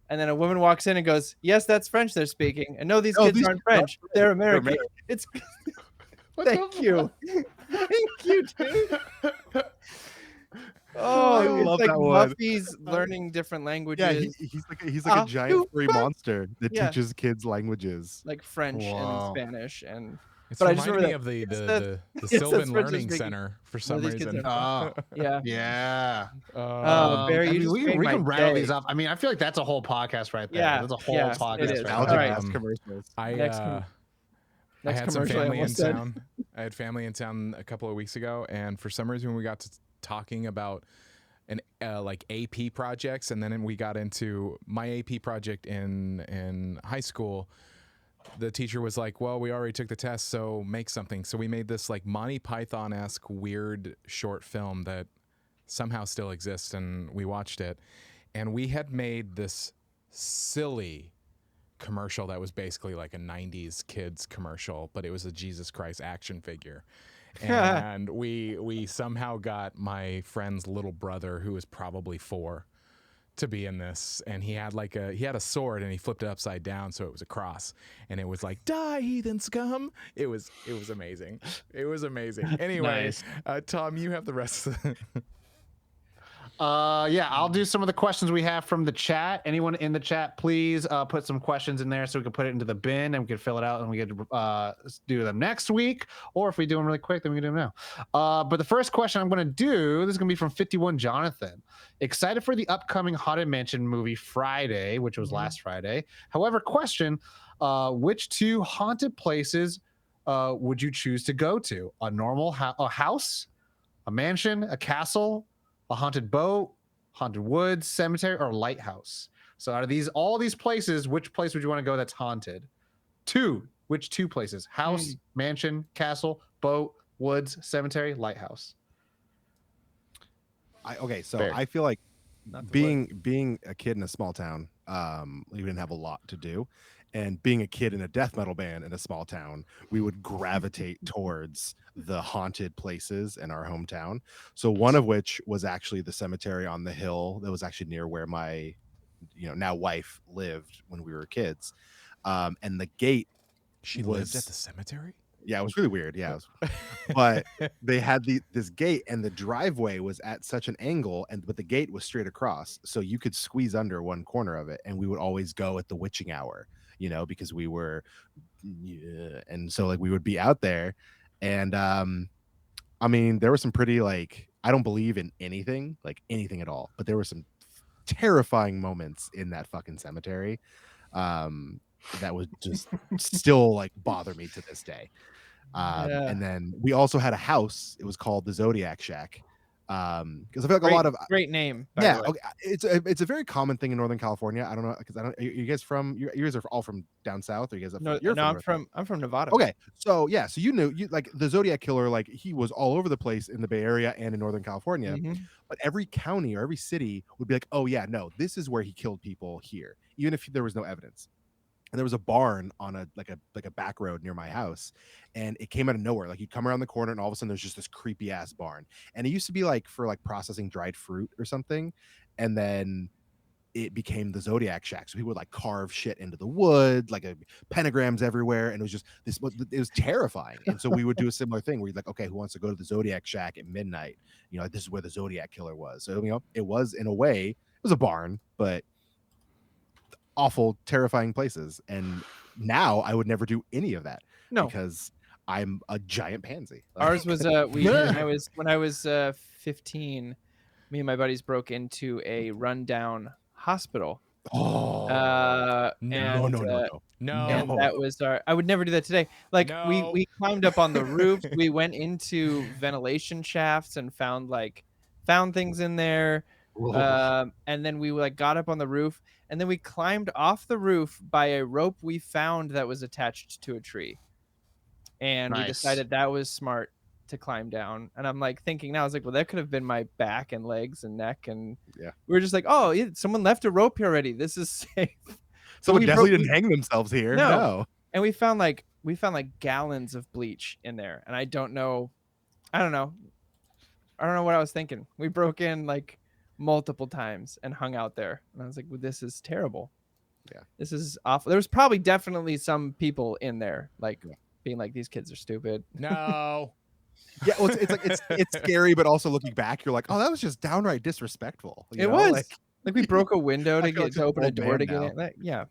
and then a woman walks in and goes, "Yes, that's French they're speaking." And no, these kids aren't French. They're American. It's. Thank you. Thank you, dude. Oh, I it's love like that one. Muffy's learning different languages. Yeah, he's like a giant free monster that Yeah. teaches kids languages. like French Wow. and Spanish and It's But I just reminding me remember of the Yes, Sylvan that's what just Learning making- Center for Where some these kids reason. Oh, Yeah. yeah. Barry, I you mean, just we made my can rattle day. these up. I mean, I feel like that's a whole podcast right there. Yeah, That's a whole yes, it podcast is. right All there. right. Nostalgic commercials. I Next I had some commercial I family in almost said. town. I had family in town a couple of weeks ago, and for some reason we got to talking about an like AP projects, and then we got into my AP project in high school. The teacher was like, well, we already took the test, so make something. So we made this like Monty Python-esque weird short film that somehow still exists, and we watched it. And we had made this silly commercial that was basically like a 90s kids commercial, but it was a Jesus Christ action figure. And we somehow got my friend's little brother, who was probably 4, to be in this, and he had a sword, and he flipped it upside down so it was a cross, and it was like, die heathen scum. It was amazing. It was amazing. Anyway, Nice. Tom, you have the rest of the Yeah, I'll do some of the questions we have from the chat. Anyone in the chat, please put some questions in there so we can put it into the bin and we can fill it out and we get to do them next week. Or if we do them really quick, then we can do them now. But the first question I'm going to do, this is going to be from 51 Jonathan. Excited for the upcoming Haunted Mansion movie Friday, which was last Friday. However, question, which 2 haunted places would you choose to go to? A normal a house, a mansion, a castle, a haunted boat, haunted woods, cemetery, or lighthouse? So out of all these places, which place would you want to go that's haunted? 2. Which 2 places? House, mansion, castle, boat, woods, cemetery, lighthouse. So Fair. I feel like Not the being a kid in a small town, we didn't have a lot to do. And being a kid in a death metal band in a small town, we would gravitate towards the haunted places in our hometown. So one of which was actually the cemetery on the hill that was actually near where my, now wife lived when we were kids. And the gate She was lived at the cemetery? Yeah, it was really weird. Yeah, but they had this gate, and the driveway was at such an angle, but the gate was straight across, so you could squeeze under one corner of it. And we would always go at the witching hour, because we were, and so like we would be out there, and I mean, there were some pretty I don't believe in anything at all, but there were some terrifying moments in that fucking cemetery. That would just still bother me to this day. And then we also had a house. It was called the Zodiac Shack. Because I feel like a lot of great name. By the way. okay, it's a very common thing in Northern California. I don't know, because you guys you guys are all from down south, or you guys? No, I'm from Nevada. Okay, so yeah, so you like the Zodiac Killer, he was all over the place in the Bay Area and in Northern California. But every county or every city would be like, oh yeah, no, this is where he killed people here, even if there was no evidence. And there was a barn on a back road near my house, and it came out of nowhere. You'd come around the corner, and all of a sudden there's just this creepy ass barn. And it used to be for processing dried fruit or something, and then it became the Zodiac Shack. So people would carve shit into the wood, pentagrams everywhere, and it was just it was terrifying. And so we would do a similar thing where you'd okay, who wants to go to the Zodiac Shack at midnight? This is where the Zodiac Killer was. So it was, in a way, it was a barn, but awful, terrifying places. And now I would never do any of that. No, because I'm a giant pansy. Ours was when I was 15, me and my buddies broke into a rundown hospital. No. And that was I would never do that today. We climbed up on the roofs. We went into ventilation shafts and found things in there. And then we got up on the roof, and then we climbed off the roof by a rope we found that was attached to a tree. And we decided that was smart to climb down. And I'm thinking now, I was well, that could have been my back and legs and neck. And we were just oh, yeah, someone left a rope here already. This is safe. Someone definitely didn't hang themselves here. No. And we found gallons of bleach in there. And I don't know what I was thinking. We broke in multiple times and hung out there. And I was well, this is terrible. Yeah. This is awful. There was probably definitely some people in there being these kids are stupid. No. Yeah, well, it's scary, but also looking back, you're oh, that was just downright disrespectful. It was we broke a window to open a door to get in. Yeah.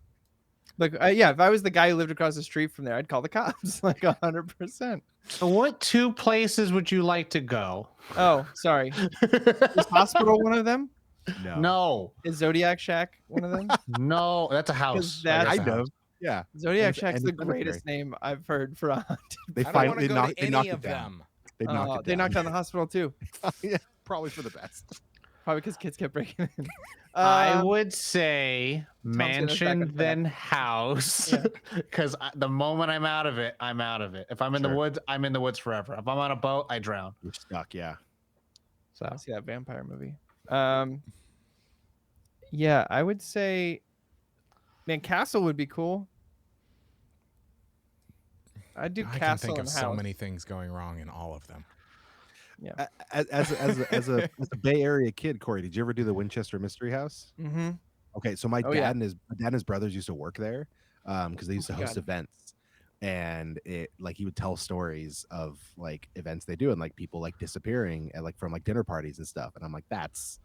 Like, yeah, if I was the guy who lived across the street from there, I'd call the cops, like 100%. So what 2 places would you like to go? Oh, sorry. Is hospital one of them? No, Is Zodiac Shack one of them? no, that's a house. that's- Like, that's a Kind house. of. Yeah. Zodiac And Shack's and the the cemetery. greatest name I've heard for a haunted. They I don't want finally to go to they knocked any it of down. them. They knocked it down. They knocked down the hospital too. Yeah, probably for the best. Probably because kids kept breaking in. I would say Tom's gonna back mansion on track. then house, Yeah. because the moment I'm out of it, I'm out of it. If I'm in the Sure. woods, I'm in the woods forever. If I'm on a boat, I drown. You're stuck. Yeah. So I see that vampire movie. Yeah, I would say, man, castle would be cool. I'd do I can castle think and of house. so many things going wrong in all of them. As a Bay Area kid, Corey, did you ever do the Winchester Mystery House? Mm-hmm. Okay, so my Oh, dad yeah. and his brothers used to work there because they used to Oh my host God. events, and he would tell stories of like events they do and like people like disappearing and like from like dinner parties and stuff, and I'm like, that's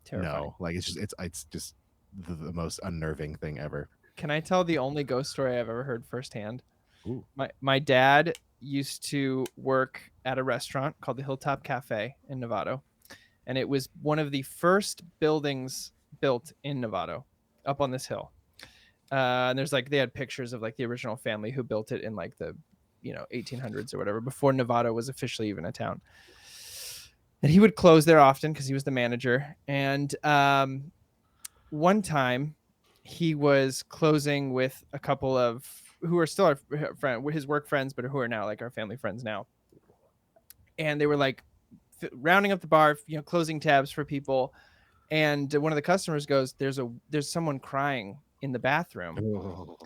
Terrifying. no, like it's just the most unnerving thing ever. Can I tell the only ghost story I've ever heard firsthand? Ooh. My dad used to work at a restaurant called the Hilltop Cafe in Novato, and it was one of the first buildings built in Novato, up on this hill. And there's like they had pictures of like the original family who built it in like the 1800s or whatever, before Novato was officially even a town. And he would close there often because he was the manager. And one time he was closing with a couple of who are still our his work friends, but who are now like our family friends now. And they were like rounding up the bar, closing tabs for people. And one of the customers goes, there's someone crying in the bathroom. Oh.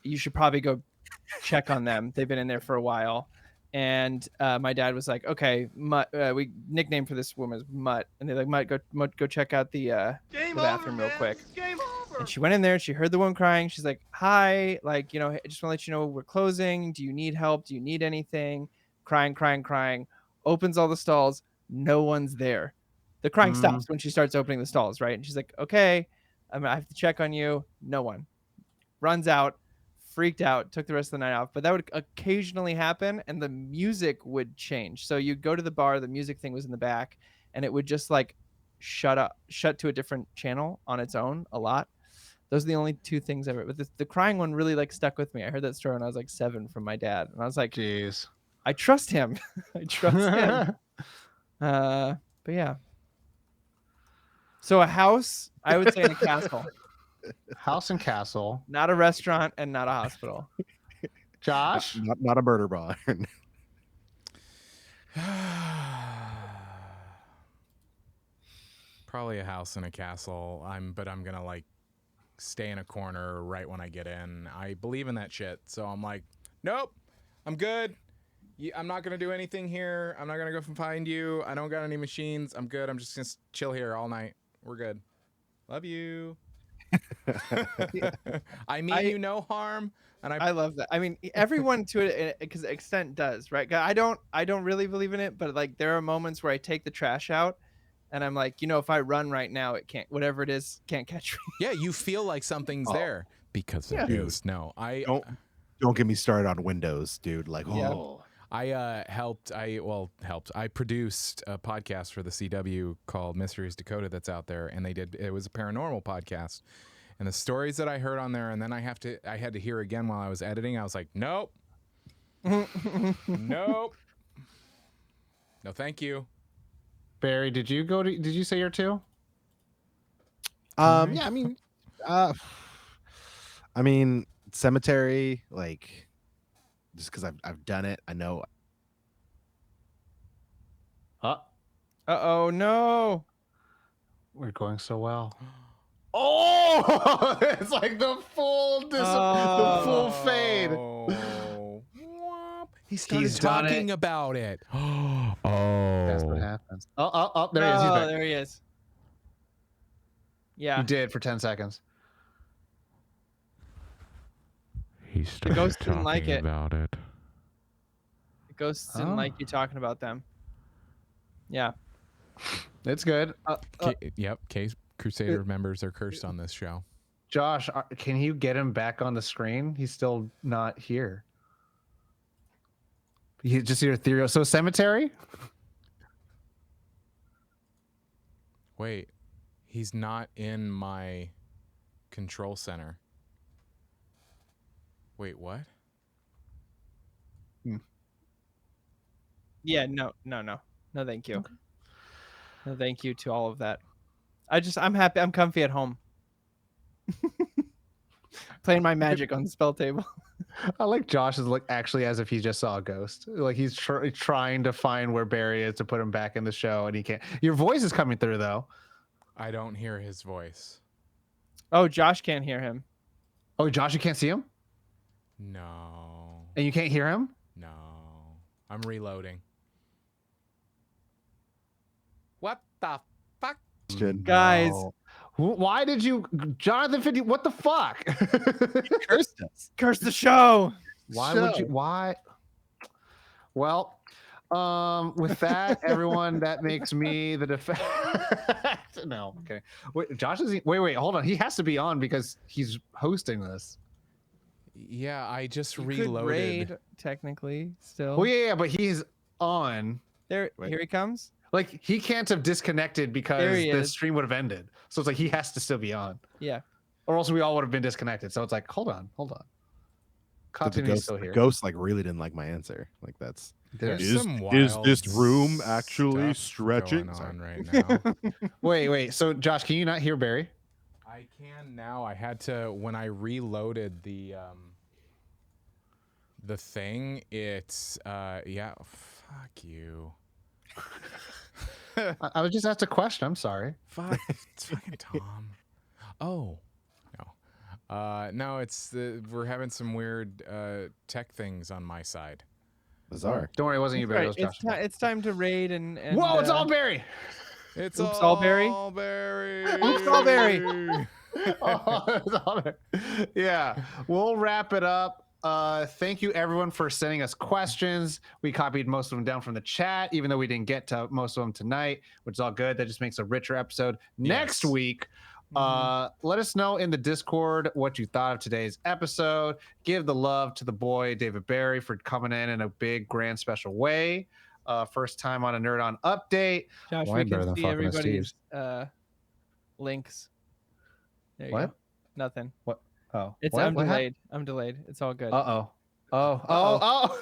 You should probably go check on them. They've been in there for a while. And my dad was like, okay, Mutt, we nickname for this woman is Mutt. And they're like, Mutt, go check out the bathroom real quick. Game over. And she went in there. She heard the woman crying. She's like, hi, like, I just want to let you know we're closing. Do you need help? Do you need anything? Crying. Opens all the stalls. No one's there. The crying stops when she starts opening the stalls, right? And she's like, okay, I have to check on you. No one. Runs out, freaked out, took the rest of the night off. But that would occasionally happen, and the music would change. So you'd go to the bar, the music thing was in the back, and it would just like shut to a different channel on its own a lot. Those are the only two things ever. But the crying one really like stuck with me. I heard that story when I was like 7 from my dad, and I was like, jeez. I trust him. I trust him. But yeah. So a house, I would say, in a castle, House and castle. not a restaurant and not a hospital. Josh? Not a murder barn. Probably a house and a castle. But I'm gonna like stay in a corner right when I get in. I believe in that shit, so I'm like, nope, I'm good. I'm not gonna do anything here. I'm not gonna go find you. I don't got any machines. I'm good. I'm just gonna chill here all night. We're good. Love you. I mean you no harm, and I love that. I mean, everyone to an extent does, right? I don't really believe in it, but like there are moments where I take the trash out, and I'm like, if I run right now, it can't. Whatever it is, can't catch me. yeah, you feel like something's there because there is. No, Don't get me started on Windows, dude. Like, Yeah. I produced a podcast for the CW called Mysteries Dakota that's out there, and it was a paranormal podcast. And the stories that I heard on there, and then I had to hear again while I was editing. I was like, nope. Nope. No, thank you. Barry, did you say your 2? Yeah, I mean, cemetery, like, just because I've done it, I know. Uh-oh, no. We're going so well. Oh, it's like the full fade. He started He's done talking it. about it. That's what happens. Oh, there he is. He's Oh, back. there he is. Yeah. You did for 10 seconds. He started ghost didn't like talking it. about it. The ghosts didn't like you talking about them. Yeah. It's good. Yep, Crusader members are cursed on this show. Josh, can you get him back on the screen? He's still not here. You just your ethereal. So cemetery. Wait, he's not in my control center. Wait, what? Yeah, no, thank you. Okay. No, thank you to all of that. I'm happy. I'm comfy at home. Playing my magic on the spell table. I like Josh is like actually as if he just saw a ghost. Like he's trying to find where Barry is to put him back in the show, and he can't. Your voice is coming through though. I don't hear his voice. Oh, Josh can't hear him. Oh, Josh, you can't see him? No. And you can't hear him? No. I'm reloading. What the fuck? Guys. No. Why did you, Jonathan 50? What the fuck? Cursed us. Curse the show. Why would you? Why? Well, with that, everyone, that makes me the No, okay. Wait, Josh is. Wait, hold on. He has to be on because he's hosting this. Yeah, I just You reloaded. could raid, technically, still. Well, yeah, but he's on. Here he comes. Like he can't have disconnected because the stream would have ended. So it's like he has to still be on. Yeah. Or else we all would have been disconnected. So it's like, hold on. Continue's still here. The ghost like really didn't like my answer. Like that's There's some is wild this room actually stuff stretching? going on right now? Wait. So Josh, can you not hear Barry? I can now. I had to when I reloaded the thing. It's yeah. Fuck you. I was just asked a question. I'm sorry. Fuck. It's fucking Tom. Oh no. No. It's we're having some weird tech things on my side. Bizarre. Don't worry, it wasn't you, Barry. Right. It was Josh. It's time to raid and Whoa! It's all Barry. It's Oops, all Barry? All Barry. Oops, all Barry. Oh, it's all Barry. Yeah, we'll wrap it up. Thank you everyone for sending us questions. We copied most of them down from the chat, even though we didn't get to most of them tonight, which is all good. That just makes a richer episode. Next week, let us know in the Discord what you thought of today's episode. Give the love to the boy David Barry for coming in a big grand special way. First time on a Nerd On update. Josh, we can see everybody's links. There you go. Nothing. What? Oh, I'm delayed. I'm delayed. It's all good. Oh Oh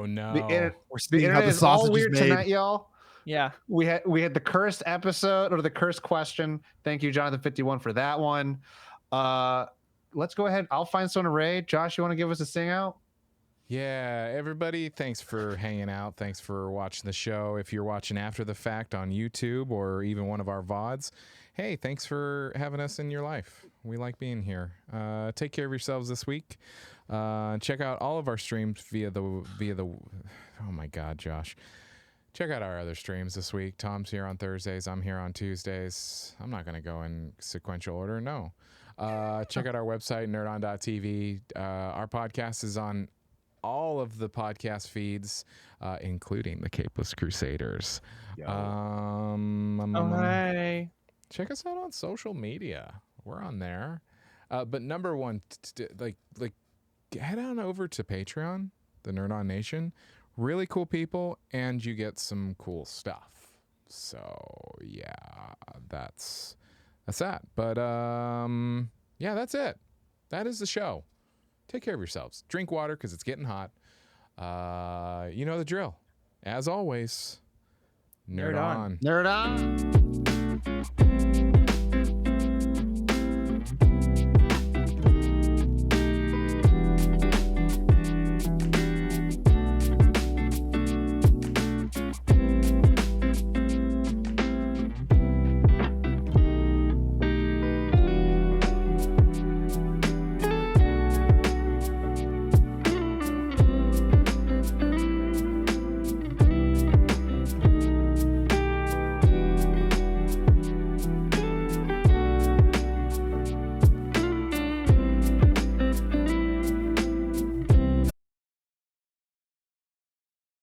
no. We're seeing how the is sausage all weird is made. tonight, y'all. Yeah. We had the cursed episode or the cursed question. Thank you, Jonathan 51, for that one. Let's go ahead. I'll find someone to raid. Josh, you want to give us a sing out? Yeah, everybody, thanks for hanging out. Thanks for watching the show. If you're watching after the fact on YouTube or even one of our VODs, hey, thanks for having us in your life. We like being here. Take care of yourselves this week. Check out all of our streams via the oh my God, Josh. Check out our other streams this week. Tom's here on Thursdays. I'm here on Tuesdays. I'm not going to go in sequential order. No. Check out our website, nerdon.tv. Our podcast is on all of the podcast feeds, including the Capeless Crusaders. Hi. Check us out on social media. We're on there. But number one, like head on over to Patreon, the Nerd On Nation. Really cool people, and you get some cool stuff. So yeah, that's that. But yeah, that's it. That is the show. Take care of yourselves. Drink water because it's getting hot. You know the drill. As always, nerd on. Nerd on.